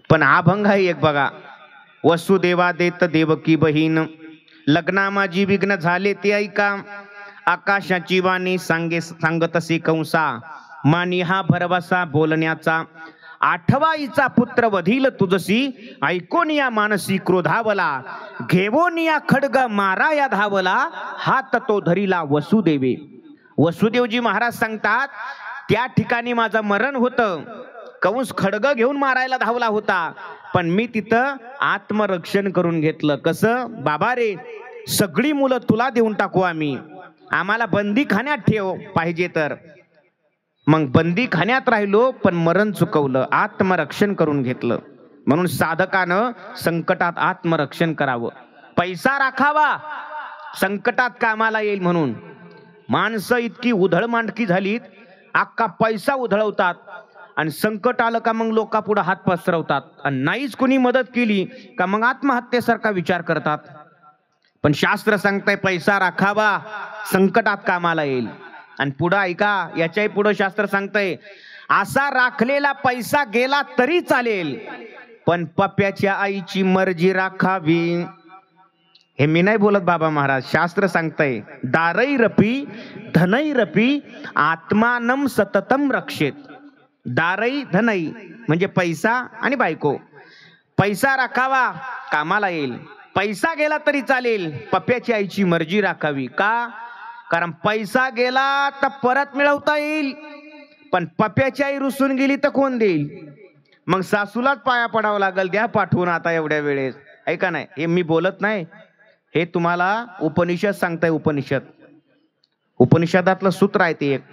पण अभंग आहे एक बघा. वसुदेवा देत देवकी बहीण, लग्ना माझी विघ्न झाले ते ऐका. आकाशाची वाणी सांगत असे कंसा, मानी हा भरवसा बोलण्याचा. आठवाईचा पुत्र वधील तुझसी, ऐकोन या मानसी क्रोधावला. घेवोन या खड्ग मारा या धावला, हात तो धरिला वसुदेवे. वसुदेवजी महाराज सांगतात, त्या ठिकाणी माझं मरण होतं. कंस खड्ग घेऊन मारायला धावला होता, पण मी तिथं आत्मरक्षण करून घेतलं. कसं? बाबा रे, सगळी मुलं तुला देऊन टाकू आम्ही, आम्हाला बंदी खाण्यात ठेव पाहिजे तर. मग बंदी खाण्यात राहिलो, पण मरण चुकवलं, आत्मरक्षण करून घेतलं. म्हणून साधकानं संकटात आत्मरक्षण करावं. पैसा राखावा, संकटात कामाला येईल म्हणून. माणसं इतकी उधळ मांडकी झालीत, अख्खा पैसा उधळवतात आणि संकट आलं का मग लोकांपुढे हात पसरवतात. आणि नाहीच कुणी मदत केली का मग आत्महत्येसारखा विचार करतात. पण शास्त्र सांगतंय पैसा राखावा, संकटात कामाला येईल. आणि पुढं ऐका, याच्याही पुढं शास्त्र सांगतंय, असा राखलेला पैसा गेला तरी चालेल, पण पप्याच्या आईची मर्जी राखावी. हे मी नाही बोलत बाबा महाराज, शास्त्र सांगतंय. दारै रपी धनै रपी आत्मानम सततम रक्षेत. दारै धनै म्हणजे पैसा आणि बायको. पैसा राखावा, कामाला येईल. पैसा गेला तरी चालेल, पप्याची आईची मर्जी राखावी. का? कारण पैसा गेला तर परत मिळवता येईल, पण पप्याची आई रुसून गेली तर कोण देईल? मग सासूलाच पाया पडावं लागेल, द्या पाठवून आता एवढ्या वेळेस. ऐका नाही, हे मी बोलत नाही, हे तुम्हाला उपनिषद सांगताय. उपनिषदातलं सूत्र आहे ते एक.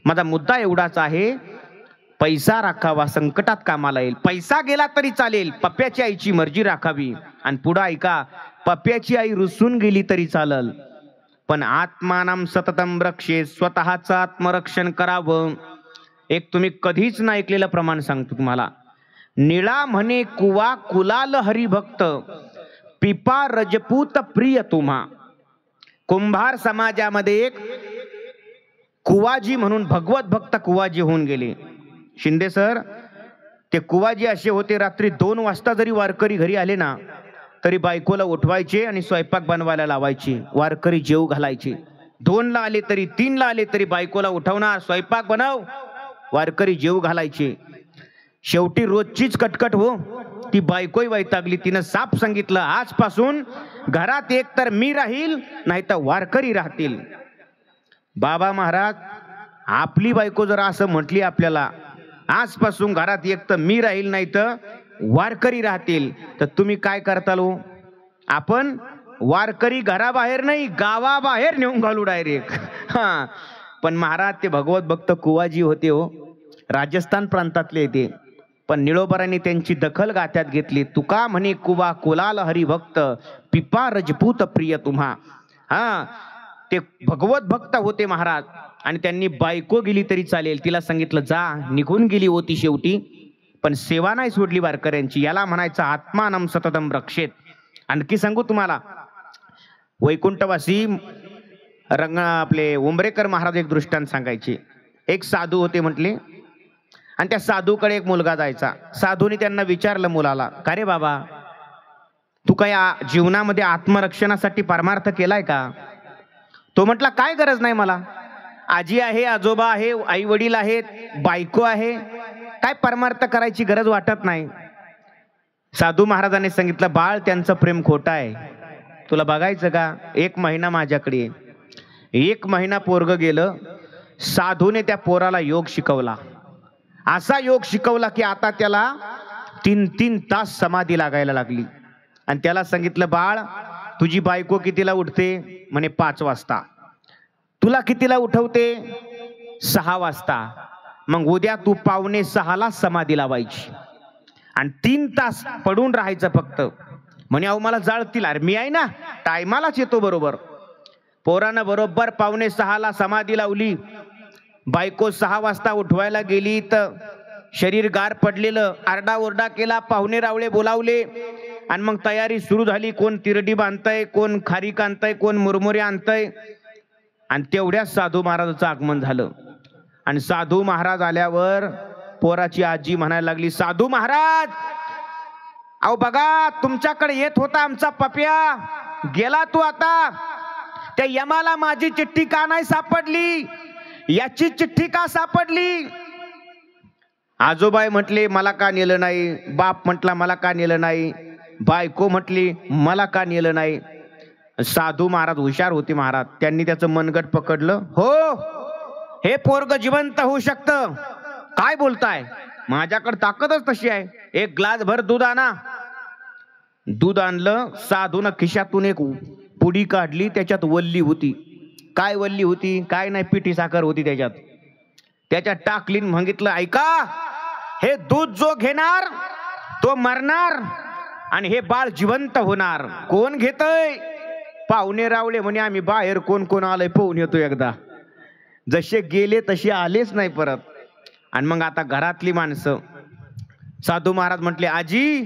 माझा मुद्दा एवढाच आहे, पैसा राखावा, संकटात कामाला येईल. पैसा गेला तरी चालेल, पप्याची आईची मर्जी राखावी. आणि पुढं ऐका, पप्याची आई रुसून गेली तरी चालल, पण आत्मानाम सततम रक्षे, स्वतःचं आत्मरक्षण करावं. एक तुम्ही कधीच न ऐकलेलं प्रमाण सांगतो तुम्हाला. निळा म्हणे कुवा कुलाल हरिभक्त, पिपा रजपूत प्रिय तुम्हा. कुंभार समाजामध्ये एक कुवाजी म्हणून भगवत भक्त कुवाजी होऊन गेले. शिंदे सर, ते कुवाजी असे होते, रात्री 2 वाजता जरी वारकरी घरी आले ना तरी बायकोला उठवायचे आणि स्वयंपाक बनवायला लावायचे. वारकरी जेव घालायचे. 2ला आले तरी 3ला आले तरी बायकोला उठवणार, स्वयंपाक बनव, वारकरी जेव घालायचे. शेवटी रोजचीच कटकट हो, ती बायकोही वैतागली. तिनं साफ सांगितलं, आजपासून घरात एक तर मी राहील नाही तर वारकरी राहतील. बाबा महाराज, आपली बायको जर असं म्हटली आपल्याला, आजपासून घरात एक तर मी राहील नाही तर वारकरी राहतील, तर तुम्ही काय करताल हो? आपण वारकरी घराबाहेर नाही गावाबाहेर नेऊन घालू डायरेक्ट. हा, पण महाराज ते भगवत भक्त कुवाजी होते हो, राजस्थान प्रांतातले ते. पण निळोबरांनी त्यांची दखल गात्यात घेतली. तुका म्हणे कुवा कुलाल हरिभक्त, पिपा रजपूत प्रिय तुम्हा. हा, ते भगवत भक्त होते महाराज. आणि त्यांनी बायको गेली तरी चालेल, तिला सांगितलं जा, निघून गेली होती शेवटी, पण सेवा नाही सोडली वारकऱ्यांची. याला म्हणायचं आत्मानम सततम रक्षेत. आणखी सांगू तुम्हाला, वैकुंठवासी आपले उंबरेकर महाराज एक दृष्टांत सांगायचे. एक साधू होते म्हटले, आणि त्या साधूकडे एक मुलगा जायचा. साधूने त्यांना विचारलं मुलाला, का रे बाबा, तू काय जीवनामध्ये आत्मरक्षणासाठी परमार्थ केलाय का? तो म्हटला, काय गरज नाही मला, आजी आहे, आजोबा आहे, आई वडील आहेत, बायको आहे, काय परमार्थ करायची गरज वाटत नाही. साधू महाराजांनी सांगितलं, बाळ, त्यांचं प्रेम खोटं आहे, तुला बघायचं का? 1 महिना माझ्याकडे. 1 महिना पोरग गेलं. साधूने त्या पोराला योग शिकवला. असा योग शिकवला की आता त्याला 3-3 तास समाधी लागायला लागली. आणि त्याला सांगितलं, बाळ, तुझी बायको कितीला उठते? म्हणे 5 वाजता. तुला कितीला उठवते? 6 वाजता. मग उद्या तू 5:45ला समाधी लावायची आणि 3 तास पडून राहायचं फक्त. म्हणे अहो मला जाळतील. अरे मी आहे ना, टायमालाच येतो बरोबर. पोरानं बरोबर 5:45ला समाधी लावली. बायको 6 वाजता उठवायला गेली तर शरीर गार पडलेलं, आरडाओरडा केला, पाहुणे रावळे बोलावले आणि मग तयारी सुरू झाली. कोण तिरडी बांधतय, कोण खारीक आणतय, कोण मुरमुरे आणतय. आणि तेवढ्याच साधू महाराजांचं आगमन झालं. आणि साधू महाराज आल्यावर पोराची आजी म्हणायला लागली, साधू महाराज, अहो बघा, तुमच्याकडे येत होता आमचा पप्या, गेला तू आता. त्या यमाला माझी चिठ्ठी का नाही सापडली? याची चिठ्ठी का सापडली? आजोबाई म्हटले, मला का नेलं नाही? बाप म्हटला, मला का नेलं नाही? बायको म्हटली, मला का नेलं नाही? साधू महाराज हुशार होते महाराज. त्यांनी त्याचं मनगट पकडलं. हो, हे पोरग जिवंत होऊ शकतं. काय बोलताय? माझ्याकडे ताकदच तशी आहे. 1 ग्लास भर दूध आणा. दूध आणलं. साधून खिशातून एक पुडी काढली. त्याच्यात वल्ली होती. काय वल्ली होती? काय नाही, पिठी साखर होती त्याच्यात. त्याच्यात टाकली, सांगितलं, ऐका, हे दूध जो घेणार तो मरणार आणि हे बाळ जिवंत होणार. कोण घेतय? पाहुणे रावळे म्हणे, आम्ही बाहेर कोण कोण आलंय पाहून येतो एकदा. जसे गेले तसे आलेच नाही परत. आणि मग आता घरातली माणसं. साधू महाराज म्हटले, आजी,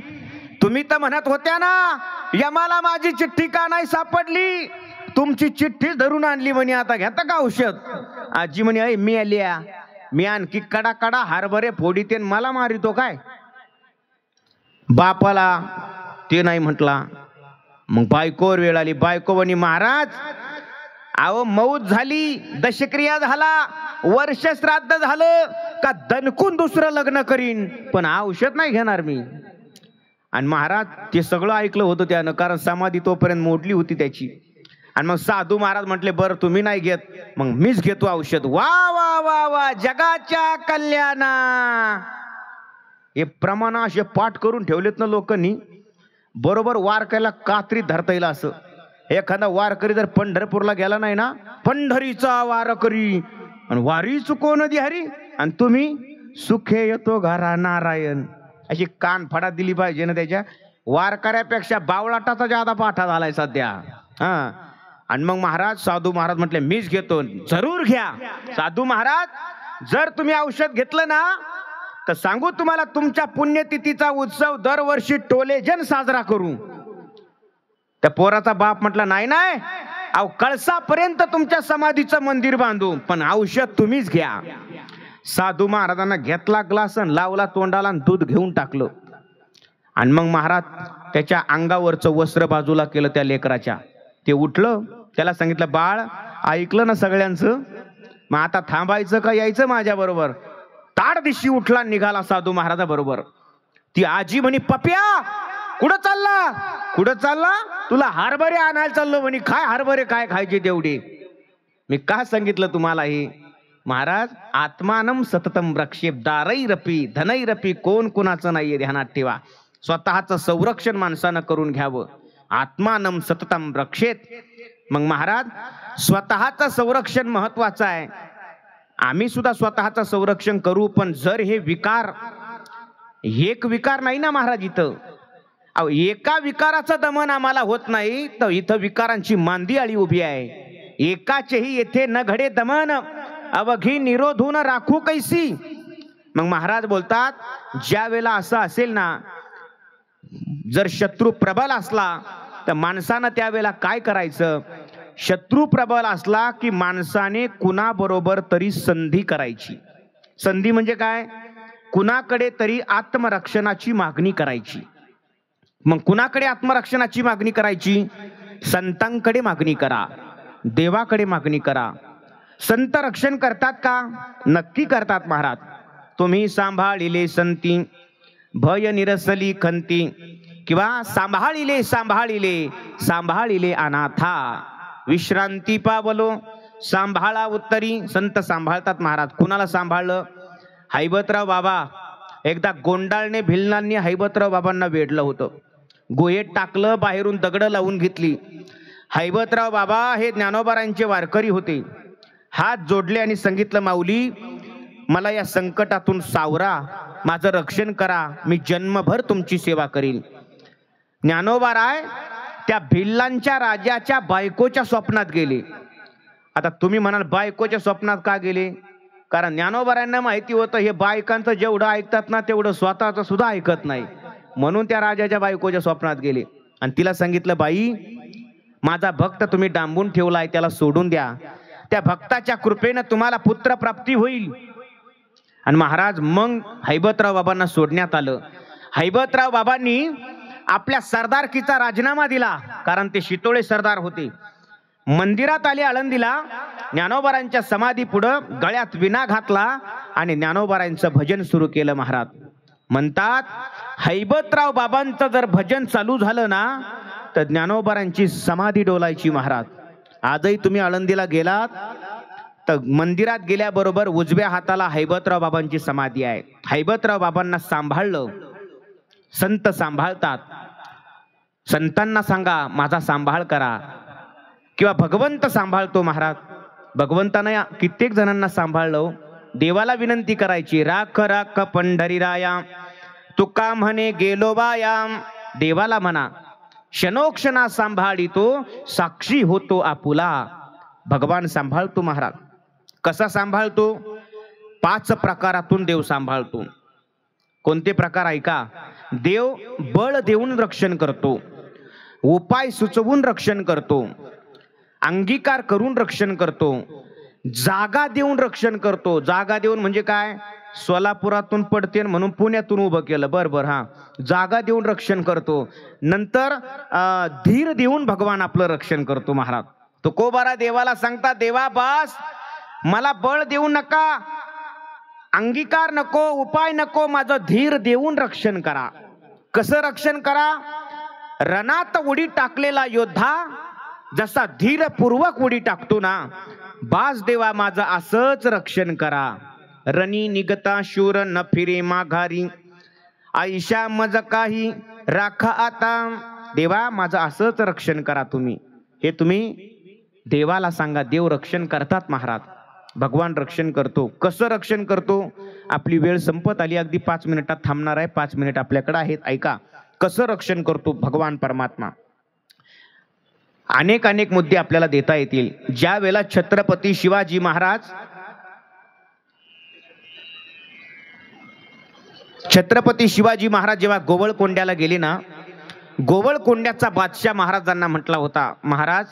तुम्ही तर म्हणत होत्या ना यमाला माझी चिठ्ठी का नाही सापडली? तुमची चिठ्ठी धरून आणली म्हणे, आता घेता का औषध? आजी म्हणे, अय मी आल्या, मी आणखी कडा कडा हरभरे फोडीते, मला मारितो काय? बापाला ते नाही म्हटला. मग बायकोवर वेळ आली. बायको म्हणे, महाराज, अहो मौत झाली, दशक्रिया झाला, वर्ष श्राद्ध झालं का दणकून दुसरं लग्न करीन, पण औषध नाही घेणार मी. आणि महाराज ते सगळं ऐकलं होतं त्यानं, कारण समाधी तोपर्यंत मोडली होती त्याची. आणि मग साधू महाराज म्हटले, बरं तुम्ही नाही घेत, मग मीच घेतो औषध. वा वा वा वा, जगाच्या कल्याणा. हे प्रमाण असे पाठ करून ठेवलेत ना लोकांनी, बरोबर वारकऱ्याला कात्रीत धरता येईल असं. एखादा वारकरी जर पंढरपूरला गेला नाही ना, पंढरीचा वारकरी आणि वारी चुकवून दी हरी, आणि तुम्ही सुखे येतो घरा नारायण, अशी कान फडा दिली पाहिजे ना. त्याच्या वारकऱ्यापेक्षा बावळाटाचा जादा पाठा झालाय सध्या. हा. आणि मग महाराज, साधू महाराज म्हटले, मीच घेतो. जरूर घ्या. साधू महाराज, जर तुम्ही औषध घेतलं ना तर सांगू तुम्हाला, तुमच्या पुण्यतिथीचा उत्सव दरवर्षी टोलेजन साजरा करू. त्या पोराचा बाप म्हटला, नाही नाही, अहो कळसापर्यंत तुमच्या समाधीचं मंदिर बांधू, पण औषध तुम्हीच घ्या. साधू महाराजांना घेतला ग्लास आणि लावला तोंडाला आणि दूध घेऊन टाकलं. आणि मग महाराज त्याच्या अंगावरचं वस्त्र बाजूला केलं त्या लेकराच्या. ते उठलं, त्याला सांगितलं, बाळ ऐकलं ना सगळ्यांचं, मग आता थांबायचं का यायचं माझ्या बरोबर? ताड दिशी उठला, निघाला साधू महाराजा बरोबर. ती आजी म्हणे, पप्या कुठं चालला? कुठं चालला? तुला हरभरे आणायला चाललो म्हणे. काय हरभरे, काय खायचे तेवढे? मी का सांगितलं तुम्हाला हे महाराज? आत्मानम सततम रक्षेप दारैरपी धनैरपी, कोण कोणाचं नाहीये, ध्यानात ठेवा. स्वतःचं संरक्षण माणसानं करून घ्यावं. आत्मानम सततम रक्षेत. मग महाराज स्वतःचं संरक्षण महत्वाचं आहे. आम्ही सुद्धा स्वतःचं संरक्षण करू, पण जर हे विकार, एक विकार नाही ना महाराज इथं, अहो एका विकाराचं दमन आम्हाला होत नाही, तर इथं विकारांची मांदी आळी उभी आहे. एकाचेही येथे न घडे दमन, अवघी निरोधून राखू कैसी. मग महाराज बोलतात, ज्या वेळेला असं असेल ना, जर शत्रू प्रबल असला तर माणसानं त्यावेळेला काय करायचं? शत्रू प्रबल असला की माणसाने कुणाबरोबर तरी संधी करायची. संधी म्हणजे काय? कुणाकडे तरी आत्मरक्षणाची मागणी करायची. मग कुणाकडे आत्मरक्षणाची मागणी करायची? संतांकडे मागणी करा, देवाकडे मागणी करा. संत रक्षण करतात का? नक्की करतात महाराज. तुम्ही सांभाळिले संती, भय निरसली खंती, किंवा सांभाळिले सांभाळिले सांभाळिले अनाथा, विश्रांती पावलो सांभाळा उत्तरी. संत सांभाळतात महाराज. कुणाला सांभाळलं? हैबतराव बाबा. एकदा गोंडाळने भिल्लांनी हैबतराव बाबांना वेढलं होतं. गुहेत टाकलं, बाहेरून दगडं लावून घेतली. हैबतराव बाबा हे ज्ञानोबारांचे वारकरी होते. हात जोडले आणि सांगितलं, माऊली मला या संकटातून सावरा, माझं रक्षण करा, मी जन्मभर तुमची सेवा करीन. ज्ञानोबाराय त्या भिल्लांच्या राजाच्या बायकोच्या स्वप्नात गेले. आता तुम्ही म्हणाल बायकोच्या स्वप्नात का गेले? कारण ज्ञानोबारांना माहिती होतं हे बायकांचं जेवढं ऐकतात ना तेवढं स्वतःचं सुद्धा ऐकत नाही. म्हणून त्या राजाच्या बायकोच्या स्वप्नात गेले आणि तिला सांगितलं, बाई माझा भक्त तुम्ही डांबून ठेवलाय, त्याला सोडून द्या. त्या भक्ताच्या कृपेनं तुम्हाला पुत्र प्राप्ती होईल. आणि महाराज मग हैबतराव बाबांना सोडण्यात आलं. हैबतराव बाबांनी आपल्या सरदारकीचा राजीनामा दिला, कारण ते शितोळे सरदार होते. मंदिरात आले आळंदीला, ज्ञानोबारांच्या समाधी पुढं गळ्यात विना घातला आणि ज्ञानोबारांचं भजन सुरू केलं. महाराज म्हणतात, हैबतराव बाबांचं जर भजन चालू झालं ना तर ज्ञानोबारांची समाधी डोलायची. महाराज आजही तुम्ही आळंदीला गेलात तर मंदिरात गेल्याबरोबर उजव्या हाताला हैबतराव बाबांची समाधी आहे. हैबतराव बाबांना सांभाळलं. संत सांभाळतात. संतांना सांगा माझा सांभाळ करा, किंवा भगवंत सांभाळतो. महाराज भगवंतानं कित्येक जणांना सांभाळलं. देवाला विनंती करायची, राख राख पंढरीराया, तुका म्हणे गेलो वायाम. देवाला म्हणा, क्षणोक्षणा सांभाळितो, साक्षी होतो आपुला. भगवान सांभाळतो. महाराज कसा सांभाळतो? 5 प्रकारातून देव सांभाळतो. कोणते प्रकार ऐका? देव बळ देऊन रक्षण करतो, उपाय सुचवून रक्षण करतो, अंगीकार करून रक्षण करतो, जागा देऊन रक्षण करतो. जागा देऊन म्हणजे काय? सोलापुरातून पडते म्हणून पुण्यातून उभं केलं, बरोबर, हा, जागा देऊन रक्षण करतो. नंतर धीर देऊन भगवान आपलं रक्षण करतो. महाराज तुकोबारा देवाला सांगता, देवा बास मला बळ देऊ नका, अंगीकार नको, उपाय नको, माझं धीर देऊन रक्षण करा. कसं रक्षण करा? रणात उडी टाकलेला योद्धा जसा धीरपूर्वक उडी टाकतो ना, बास देवा माझं असंच रक्षण करा. रणी निगता शूर न फिरे माघारी, आईशा मज काही राखा आता. देवा माझं असंच रक्षण करा तुम्ही. हे तुम्ही देवाला सांगा. देव रक्षण करतात. महाराज भगवान रक्षण करतो. कसं रक्षण करतो? आपली वेळ संपत आली, अगदी 5 मिनिटात थांबणार आहे. 5 मिनिट आपल्याकडे आहेत. ऐका कसं रक्षण करतो भगवान परमात्मा. अनेक अनेक मुद्दे आपल्याला देता येतील. ज्या वेळेला छत्रपती शिवाजी महाराज छत्रपती शिवाजी महाराज जेव्हा गोवळकोंड्याला गेले ना, गोवळकोंड्याचा बादशाह महाराजांना म्हटला होता, महाराज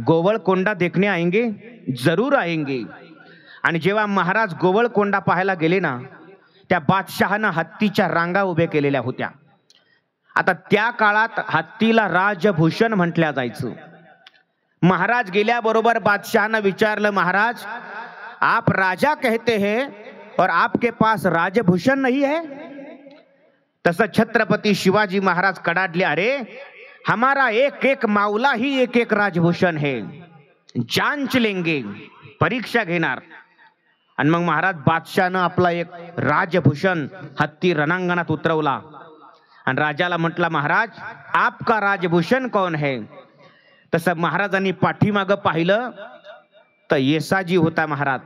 गोवळकोंडा देखने आएंगे, जरूर आएंगे. आणि जेव्हा महाराज गोवळकोंडा पाहायला गेले ना, त्या बादशहानं हत्तीच्या रांगा उभे केलेल्या होत्या. आता त्या काळात हत्तीला राजभूषण म्हटल्या जायचं. महाराज गेल्याबरोबर बादशहानं विचारलं, महाराज आप राजा कहते हैं और आपके पास राजभूषण नहीं है? तसं छत्रपती शिवाजी महाराज कडाडले, अरे हमारा एक एक मावला ही एक एक राजभूषण है, जांच लेंगे, परीक्षा घेणार. आणि मग महाराज बादशाहनं आपला एक राजभूषण हत्ती रणांगणात उतरवला आणि राजाला म्हटला, महाराज आपका राजभूषण कौन है? तसं महाराजांनी पाठीमागं पाहिलं तर येसाजी होता. महाराज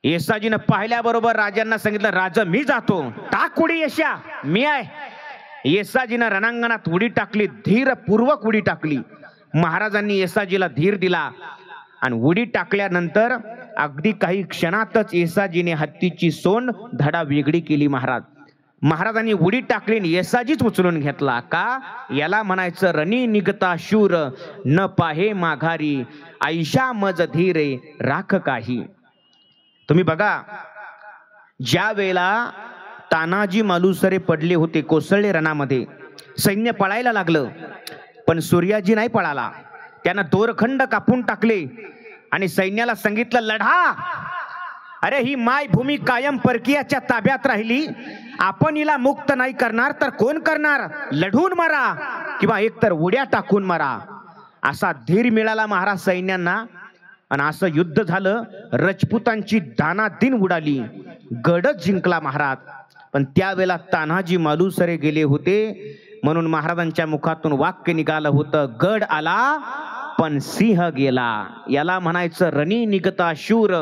येसाजीनं पाहिल्याबरोबर राजांना सांगितलं, राजा मी जातो, टाक उडी येशा, मी आहे. येसाजीनं रणांगणात उडी टाकली, धीरपूर्वक उडी टाकली. महाराजांनी येसाजीला धीर दिला आणि उडी टाकल्यानंतर अगदी काही क्षणातच येसाजीने हत्तीची सोंड धडा वेगळी केली. महाराजांनी उडी टाकली आणि येसाजीच उचलून घेतला. का? याला म्हणायचं रणी निघता शूर, न पाहे माघारी, ऐशा मज धीरे राख काही. तुम्ही बघा, ज्या वेळेला तानाजी मालुसरे पडले होते कोसळले रणामध्ये, सैन्य पळायला लागलं, पण सूर्याजी नाही पळाला. त्यानं दोरखंड कापून टाकले आणि सैन्याला सांगितलं, लढा. अरे ही मायभूमी कायम परकीयाच्या ताब्यात राहिली, आपण हिला मुक्त नाही करणार तर कोण करणार? लढून मारा किंवा एकतर उड्या टाकून मारा. असा धीर मिळाला महाराज सैन्यांना आणि असं युद्ध झालं. राजपुतांची दानादिन उडाली, गडच जिंकला महाराज. पण त्यावेळेला तान्हाजी मालुसरे गेले होते म्हणून महाराजांच्या मुखातून वाक्य निघालं होतं, गड आला पण सिंह गेला. याला म्हणायचं रणी निघता शूर,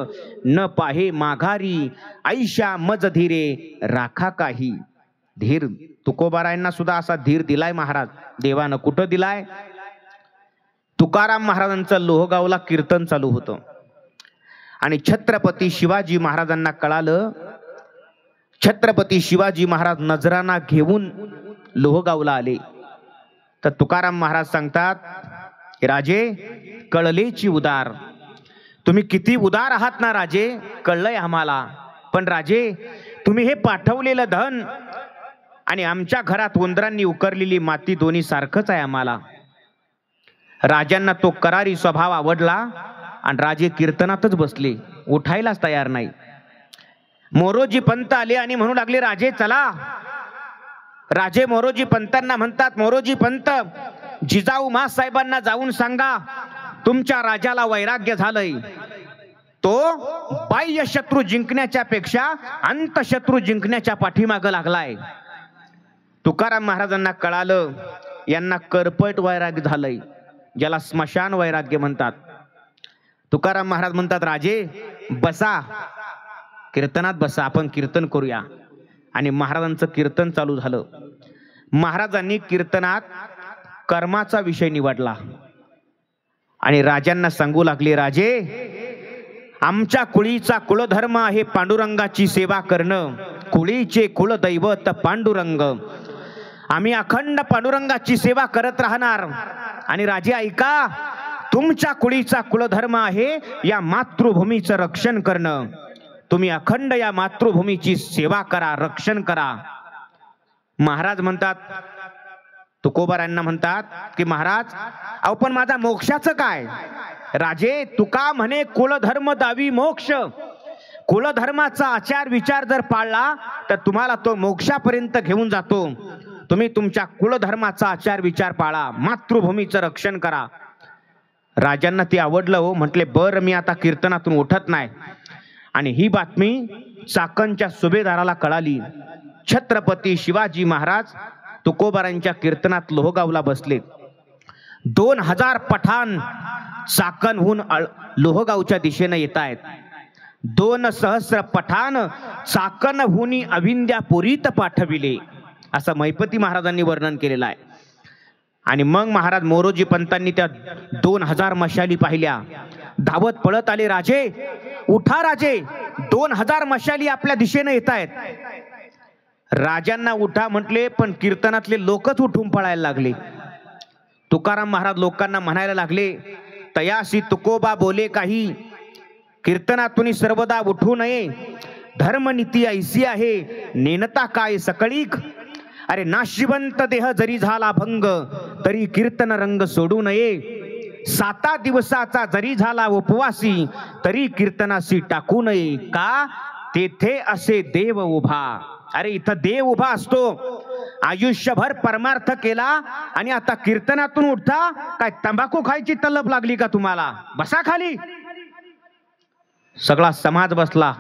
न पाहे माघारी, ऐशा मज धीरे राखा काही. धीर तुकोबारायांना सुद्धा असा धीर दिलाय महाराज देवानं. कुठं दिलाय? तुकाराम महाराजांचं लोहगावला कीर्तन चालू होतं आणि छत्रपती शिवाजी महाराजांना कळालं. छत्रपती शिवाजी महाराज नजराना घेऊन लोहगावला आले तर तुकाराम महाराज सांगतात, राजे कळलेची उदार, तुम्ही किती उदार आहात ना राजे, कळलंय आम्हाला. पण राजे तुम्ही हे पाठवलेलं धन आणि आमच्या घरात उंदरांनी उकरलेली माती दोन्ही सारखंच आहे आम्हाला. राजांना तो करारी स्वभाव आवडला आणि राजे कीर्तनातच बसले, उठायलाच तयार नाही. मोरोजी पंत आले आणि म्हणू लागले, राजे चला. राजे मोरोजी पंतांना म्हणतात, मोरोजी पंत जिजाऊ साहेबांना जाऊन सांगा तुमच्या राजाला वैराग्य झालंय. तो बाह्य शत्रू जिंकण्याच्या पेक्षा अंतशत्रू जिंकण्याच्या पाठीमागं लागलाय. तुकाराम महाराजांना कळालं यांना करपट वैराग्य झालंय, ज्याला स्मशान वैराग्य म्हणतात. तुकाराम महाराज म्हणतात, राजे बसा, कीर्तनात बसा, आपण कीर्तन करूया. आणि महाराजांचं कीर्तन चालू झालं. महाराजांनी कीर्तनात कर्माचा विषय निवडला आणि राजांना सांगू लागले, राजे आमच्या कुळीचा कुलधर्म आहे पांडुरंगाची सेवा करणं, कुळीचे कुलदैवत पांडुरंग, आम्ही अखंड पांडुरंगाची सेवा करत राहणार. आणि राजे ऐका, तुमच्या कुळीचा कुलधर्म आहे या मातृभूमीचं रक्षण करणं, तुम्ही अखंड या मातृभूमीची सेवा करा, रक्षण करा. महाराज म्हणतात, तुकोबारांना म्हणतात की महाराज अहो पण माझा मोक्षाचं काय? राजे तुका म्हणे कुलधर्म दावी मोक्ष, कुलधर्माचा आचार विचार जर पाळला तर तुम्हाला तो मोक्षापर्यंत घेऊन जातो. तुम्ही तुमच्या कुलधर्माचा आचार विचार पाळा, मातृभूमीचं रक्षण करा. राजांना ते आवडलं हो. म्हटले बर मी आता कीर्तनातून उठत नाही. आणि ही बातमी चाकणच्या सुभेदाराला कळाली. छत्रपती शिवाजी महाराज तुकोबारांच्या कीर्तनात लोहगावला बसले. 2000 पठाण चाकणहून लोहगावच्या दिशेने येत आहेत. 2 सहस्र पठाण चाकणहून अविंध्यापुरीत पाठविले असं महिपती महाराजांनी वर्णन केलेलं आहे. आणि मग महाराज मोरोजी पंतांनी त्या 2000 मशाली पाहिल्या, धावत पळत आले. राजे उठा, राजे 2000 मशाली आपल्या दिशेने येत आहेत. राजांना उठा म्हटले पण कीर्तनातले लोकच उठून पळायला लागले. तुकाराम महाराज लोकांना म्हणायला लागले, तयासी तुकोबा बोले काही, कीर्तनातून सर्वदा उठू नये. धर्मनीती ऐसी आहे, नेनता काय सकळीक. अरे नाशिवंत देह जरी झाला भंग, तरी कीर्तन रंग सोडू नये. 7 दिवसाचा जरी झाला उपवासी, तरी कीर्तनासी टाकू नये. का? तेथे असे देव उभा. अरे इथं देव उभा असतो. आयुष्यभर परमार्थ केला आणि आता कीर्तनातून उठता. काय तंबाखू खायची तलब लागली का तुम्हाला? बसा खाली. सगळा समाज बसला.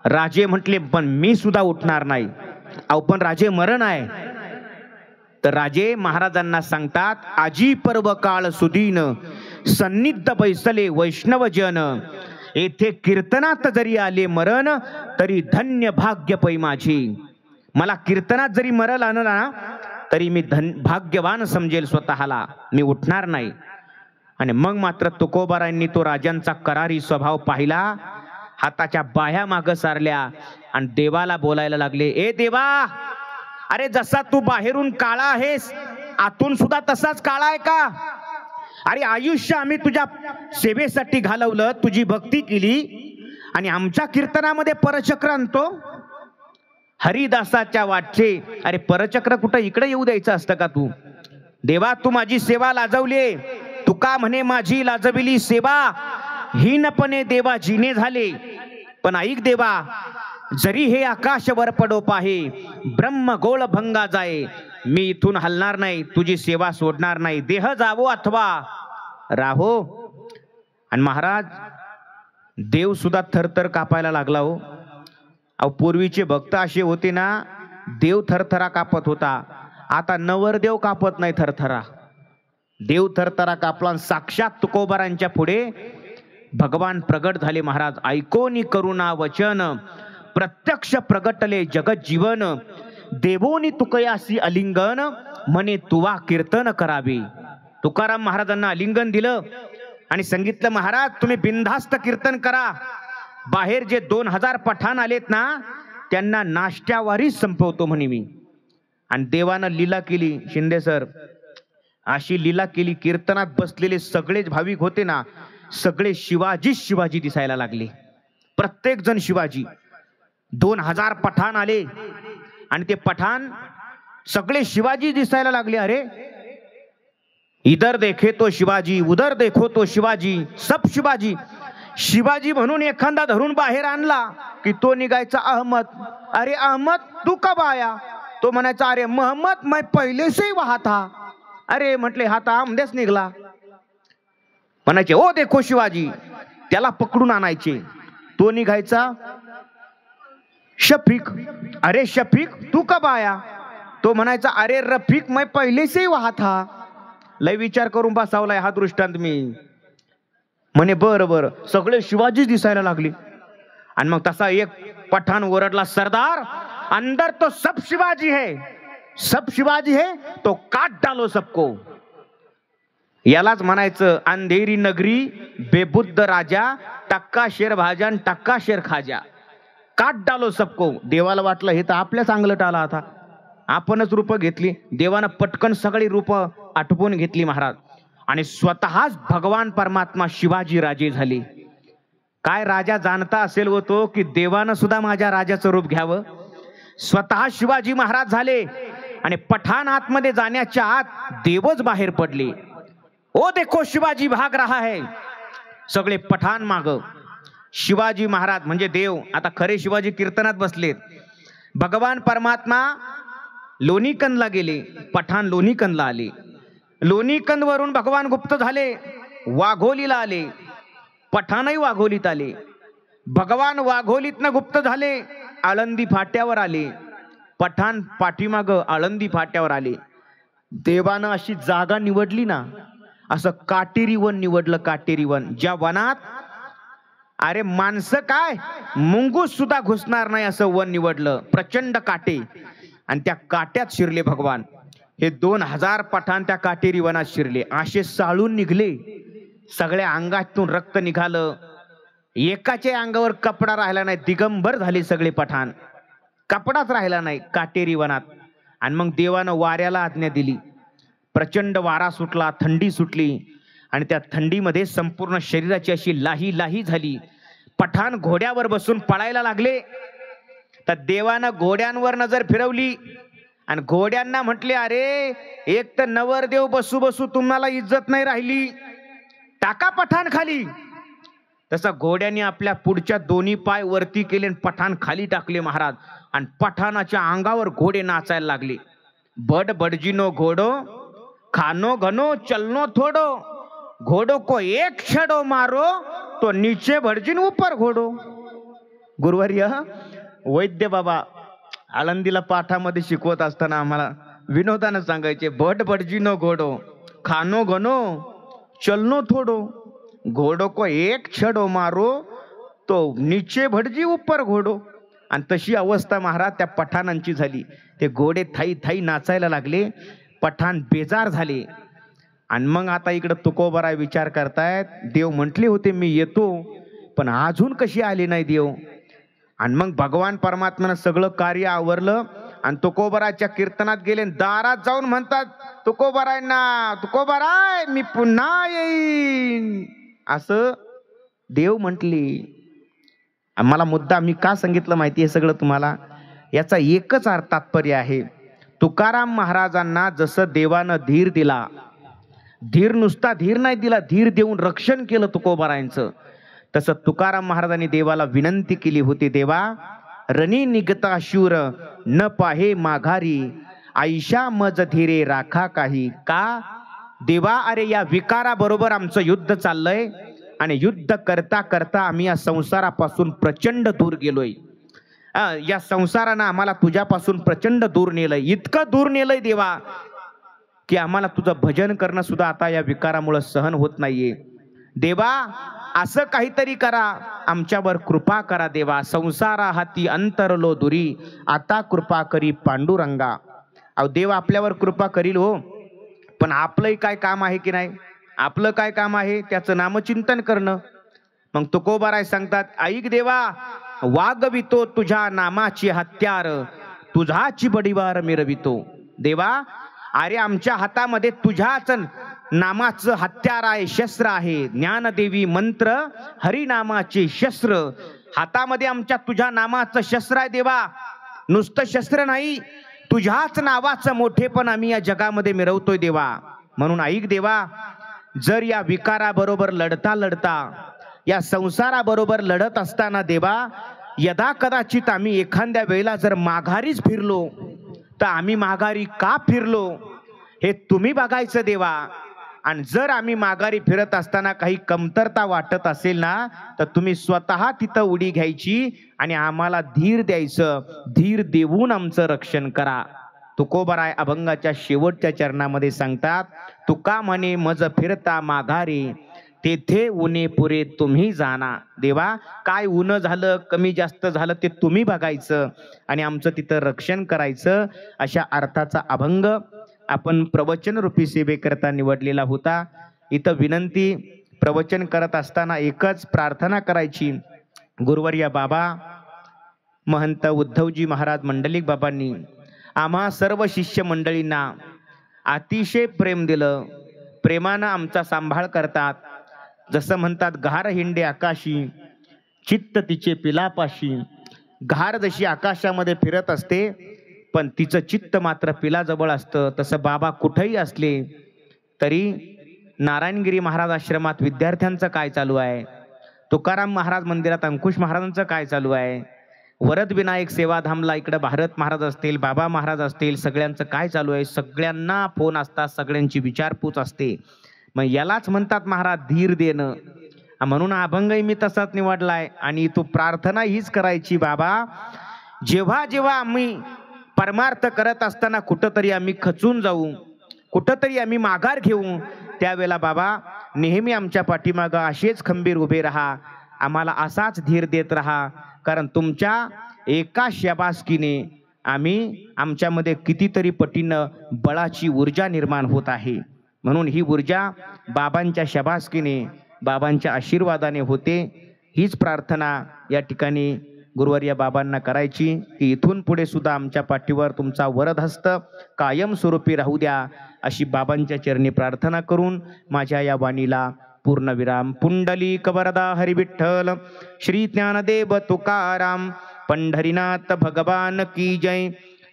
राजे म्हटले पण मी सुद्धा उठणार नाही. अहो पण राजे मरण आहे. तर राजे महाराजांना सांगतात, आजी पर्व काळ सुदीन, सन्निध बैसले वैष्णव जन. येथे कीर्तनात जरी आले मरण, तरी धन्य भाग्य पै माझी. मला कीर्तनात जरी मरण आलं ना, तरी मी भाग्यवान समजेल स्वतःला. मी उठणार नाही. आणि मग मात्र तुकोबारायांनी तो राजांचा करारी स्वभाव पाहिला. हाताच्या बाह्या माग सारल्या आणि देवाला बोलायला लागले, ए देवा, अरे जसा तू बाहेरून काळा आहेस, आतून सुद्धा तसाच काळा आहे का? अरे आयुष्य आम्ही तुझ्या सेवेसाठी घालवलं, तुझी भक्ती केली, आणि आमच्या कीर्तनामध्ये परचक्र आणतो. हरिदासाच्या वाटचे. अरे परचक्र कुठं इकडे येऊ द्यायचं असतं का तू? देवा तू माझी सेवा लाजवली. तुका म्हणे माझी लाजविली सेवा, हीनपणे देवा जिने झाले. पण ऐक देवा, जरी हे आकाश वर पडो पाहे, ब्रह्म गोळ भंगा जाय. मी इथून हलणार नाही, तुझी सेवा सोडणार नाही. देह जावो अथवा राहो. आणि महाराज देव सुद्धा थरथर कापायला लागला हो. अहो पूर्वीचे भक्त असे होते ना, देव थरथरा कापत होता. आता नवरदेव कापत नाही थरथरा. देव थरथरा कापला. साक्षात तुकोबारांच्या पुढे भगवान प्रगट झाले. महाराज ऐकोनी करुणा वचन, प्रत्यक्ष प्रगटले जगत जीवन. देवोनी तुकयासी अलिंगन, म्हणे तुवा कीर्तन करावे. तुकाराम महाराजांना आलिंगन दिलं आणि सांगितलं, महाराज तुम्ही बिनधास्त कीर्तन करा. बाहेर जे 2000 पठाण आलेत ना, त्यांना नाश्त्यावारीच संपवतो म्हणे मी. आणि देवानं लीला केली. शिंदे सर अशी लीला केली, कीर्तनात बसलेले सगळेच भाविक होते ना, सगळे शिवाजी दिसायला लागले. प्रत्येक जण शिवाजी. 2000 पठाण आले आणि ते पठाण सगळे शिवाजी दिसायला लागले. अरे इधर देखे तो शिवाजी, उधर देखो तो शिवाजी, सब शिवाजी. शिवाजी म्हणून एखादा धरून बाहेर आणला की तो निघायचा अहमद. अरे अहमद तू कब आया? तो म्हणायचा, अरे मोहम्मद मैं पहले से ही वहां था. अरे म्हटले हा तर आमदेच निघला. म्हणायचे ओ देखो शिवाजी, त्याला पकडून आणायचे. तो निघायचा शफीक. अरे शफीक तू कब आया? तो म्हणायचा, अरे रफीक मैं पहले से ही वहां था. लय विचार करून बसावलाय हा दृष्टांत मी. म्हणे बरं बरं. सगळे शिवाजी दिसायला लागले. आणि मग तसा एक पठाण ओरडला, सरदार अंदर तो सब शिवाजी है, सब शिवाजी है, तो काट डालो सबको. यालाच म्हणायचं अंधेरी नगरी, बेबुद्ध राजा, टक्का शेर भाजा टक्का शेर खाजा. काट डालो सबको. देवाला वाटलं हे तर आपल्या चांगलं टाला. आता आपणच रूप घेतली. देवानं पटकन सगळी रूप आटपून घेतली महाराज. आणि स्वतःच भगवान परमात्मा शिवाजी राजे झाले. काय राजा जाणता असेल होतो की देवानं सुद्धा माझ्या राजाचं रूप घ्यावं. स्वतः शिवाजी महाराज झाले. आणि पठाण आतमध्ये जाण्याच्या आत देवच बाहेर पडले. ओ देखो शिवाजी भाग रहा है. सगळे पठाण माग. शिवाजी महाराज म्हणजे देव. आता खरे शिवाजी कीर्तनात बसलेत. भगवान परमात्मा लोणीकंदला गेले. पठाण लोणीकंदला आले. लोणीकंद वरून भगवान गुप्त झाले, वाघोलीला आले. पठाणही वाघोलीत आले. भगवान वाघोलीतनं गुप्त झाले, आळंदी फाट्यावर आले. पठाण पाठीमाग आळंदी फाट्यावर आले. देवानं अशी जागा निवडली ना, असं काटेरी वन निवडलं. काटेरी वन, ज्या वनात अरे माणसं काय मुंगूस सुद्धा घुसणार नाही असं वन निवडलं. प्रचंड काटे. आणि त्या काट्यात शिरले भगवान. हे 2000 पठाण त्या काटेरी वनात शिरले. असे साळून निघले. सगळ्या अंगातून रक्त निघालं. एकाच्या अंगावर कपडा राहिला नाही. दिगंबर झाले सगळे पठाण. कपडाच राहिला नाही काटेरी वनात. आणि मग देवानं वाऱ्याला आज्ञा दिली. प्रचंड वारा सुटला, थंडी सुटली आणि त्या थंडीमध्ये संपूर्ण शरीराची अशी लाही लाही झाली. पठाण घोड्यावर बसून पळायला लागले. तर देवानं घोड्यांवर नजर फिरवली आणि घोड्यांना म्हटले, अरे एक तर नवरदेव बसू बसू तुम्हाला इज्जत नाही राहिली, टाका पठाण खाली. तसा घोड्याने आपल्या पुढच्या दोन्ही पाय वरती केले आणि पठाण खाली टाकले महाराज. आणि पठाणाच्या अंगावर घोडे नाचायला लागले. बड बडजीनो घोडो, खानो घनो चलनो थोडो, घोडो को एक छडो मारो, तो नीचे भडजीन ऊपर घोडो. गुरुवर्य वैद्य बाबा आळंदीला पाठामध्ये शिकवत असताना आम्हाला विनोदानं सांगायचे, बड बडजीनो घोडो, खानो घनो चलनो थोडो, घोडो को एक छडो मारो, तो नीचे भडजी ऊपर घोडो. आणि तशी अवस्था महाराज त्या पठाणांची झाली. ते घोडे थाई थाई नाचायला लागले. पठाण बेजार झाले. आणि मग आता इकडं तुकोबाराय विचार करतायत, देव म्हटले होते मी येतो, पण अजून कशी आले नाही देव. आणि मग भगवान परमात्म्यानं सगळं कार्य आवरलं आणि तुकोबाराच्या कीर्तनात गेले. दारात जाऊन म्हणतात, तुकोबारायना, तुकोबाराय मी पुन्हा येईन असं देव म्हटले. मला मुद्दा मी का सांगितलं माहिती आहे सगळं तुम्हाला? याचा एकच अर्थ तात्पर्य आहे. तुकाराम महाराजांना जसं देवानं धीर दिला, धीर नुसता धीर नाही दिला, धीर देऊन रक्षण केलं तुकोबारायांचं, तसं तुकाराम महाराजांनी देवाला विनंती केली होती, देवा रणी निघता शूर न पाहे माघारी, आईशा मज धीरे राखा काही. का देवा, अरे या विकाराबरोबर आमचं युद्ध चाललंय आणि युद्ध करता करता आम्ही या संसारापासून प्रचंड दूर गेलोय. या संसारानं आम्हाला तुझ्यापासून प्रचंड दूर नेलंय, इतकं दूर नेलंय देवा की आम्हाला तुझं भजन करणं सुद्धा आता या विकारामुळे सहन होत नाहीये. देवा असं काहीतरी करा, आमच्यावर कृपा करा देवा. संसारा हाती अंतरलो दुरी, आता कृपा करी पांडुरंगा. अहो देव आपल्यावर कृपा करील हो, पण आपलंही काय काम आहे की नाही? आपलं काय काम आहे? त्याचं नामचिंतन करणं. मग तुकोबाराय सांगतात, ऐक देवा, वागवितो तुझ्या नामाची हत्यार, तुझाची बडीवार मिरवितो. देवा अरे आमच्या हातामध्ये तुझ्याच नामाचं हत्यार आहे, शस्त्र आहे. ज्ञानदेवी मंत्र हरिनामाचे शस्त्र हातामध्ये आमच्या तुझ्या नामाचं शस्त्र आहे देवा. नुसतं शस्त्र नाही, तुझ्याच नावाचं मोठेपण आम्ही या जगामध्ये मिरवतोय देवा. म्हणून ऐक देवा, जर या विकाराबरोबर लढता लढता, या संसाराबरोबर लढत असताना देवा, यदा कदाचित आम्ही एखाद्या वेळेला जर माघारीच फिरलो, तर आम्ही माघारी का फिरलो हे तुम्ही बघायचं देवा. आणि जर आम्ही माघारी फिरत असताना काही कमतरता वाटत असेल ना, तर तुम्ही स्वतः तिथं उडी घ्यायची आणि आम्हाला धीर द्यायचं. धीर देऊन आमचं रक्षण करा. तुकोबाराय अभंगाच्या शेवटच्या चरणामध्ये सांगतात, तुका म्हणे मज फिरता माघारी, तेथे उणे पुरे तुम्ही जाना. देवा काय ऊन झालं, कमी जास्त झालं ते तुम्ही बघायचं आणि आमचं तिथं रक्षण करायचं. अशा अर्थाचा अभंग आपण प्रवचन रूपी सेवेकरता निवडलेला होता. इथं विनंती, प्रवचन करत असताना एकच प्रार्थना करायची. गुरुवर्य बाबा महंत उद्धवजी महाराज मंडलिक बाबांनी आम्हा सर्व शिष्य मंडळींना अतिशय प्रेम दिलं. प्रेमानं आमचा सांभाळ करतात. जसं म्हणतात, घार हिंडे आकाशी, चित्त तिचे पिलापाशी. घार जशी आकाशामध्ये फिरत असते पण तिचं चित्त मात्र पिलाजवळ असतं, तसं बाबा कुठेही असले तरी नारायणगिरी महाराज आश्रमात विद्यार्थ्यांचं काय चालू आहे, तुकाराम महाराज मंदिरात अंकुश महाराजांचं काय चालू आहे, वरद विनायक सेवाधामला इकडे भारत महाराज असतील, बाबा महाराज असतील, सगळ्यांचं काय चालू आहे, सगळ्यांना फोन असतात, सगळ्यांची विचारपूस असते. मग यालाच म्हणतात महाराज धीर देणं. म्हणून अभंगही मी तसाच निवडलाय आणि तो प्रार्थना हीच करायची, बाबा जेव्हा जेव्हा आम्ही परमार्थ करत असताना कुठंतरी आम्ही खचून जाऊ, कुठंतरी आम्ही माघार घेऊ, त्यावेळेला बाबा नेहमी आमच्या पाठीमागं असेच खंबीर उभे राहा, आम्हाला असाच धीर देत राहा. कारण तुमच्या एका शाबासकीने आमच्यामध्ये कितीतरी पटीनं बळाची ऊर्जा निर्माण होत आहे. म्हणून ही ऊर्जा बाबांच्या शाबासकीने, बाबांच्या आशीर्वादाने होते. हीच प्रार्थना या ठिकाणी गुरुवर्य बाबांना करायची की इथून पुढे सुद्धा आमच्या पाठीवर तुमचा वरदहस्त कायमस्वरूपी राहू द्या, अशी बाबांच्या चरणी प्रार्थना करून माझ्या या वाणीला पूर्णविराम. पुंडलिक वरदा हरी विठ्ठल. श्री ज्ञानदेव तुकाराम पंढरीनाथ भगवान की जय.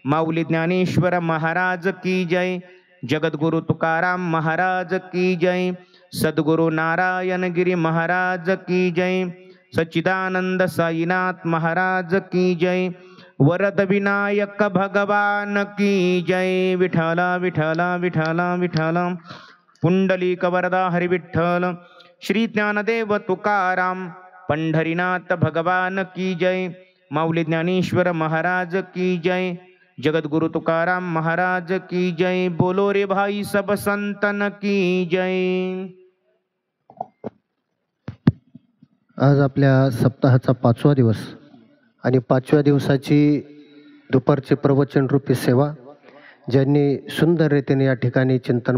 माऊली ज्ञानेश्वर महाराज की जय. जगद्गुरु तुकाराम महाराज की जय. सद्गुरु नारायण गिरी महाराज की जय. सच्चिदानंद साईनाथ महाराज की जय. वरद विनायक भगवान की जय. विठला विठला विठला विठला. पुंडलिक वरदा हरी विठ्ठल. श्री ज्ञानदेव तुकाराम पंढरीनाथ भगवान की जय. माऊली ज्ञानेश्वर महाराज की जय. जगद्गुरु तुकाराम महाराज की जय. बोलो रे भाई सब संतन की जय. आज आपल्या सप्ताहाचा 5वा दिवस आणि 5व्या दिवसाची दुपारची प्रवचन रूपी सेवा, ज्यांनी सुंदर रीतीने या ठिकाणी चिंतन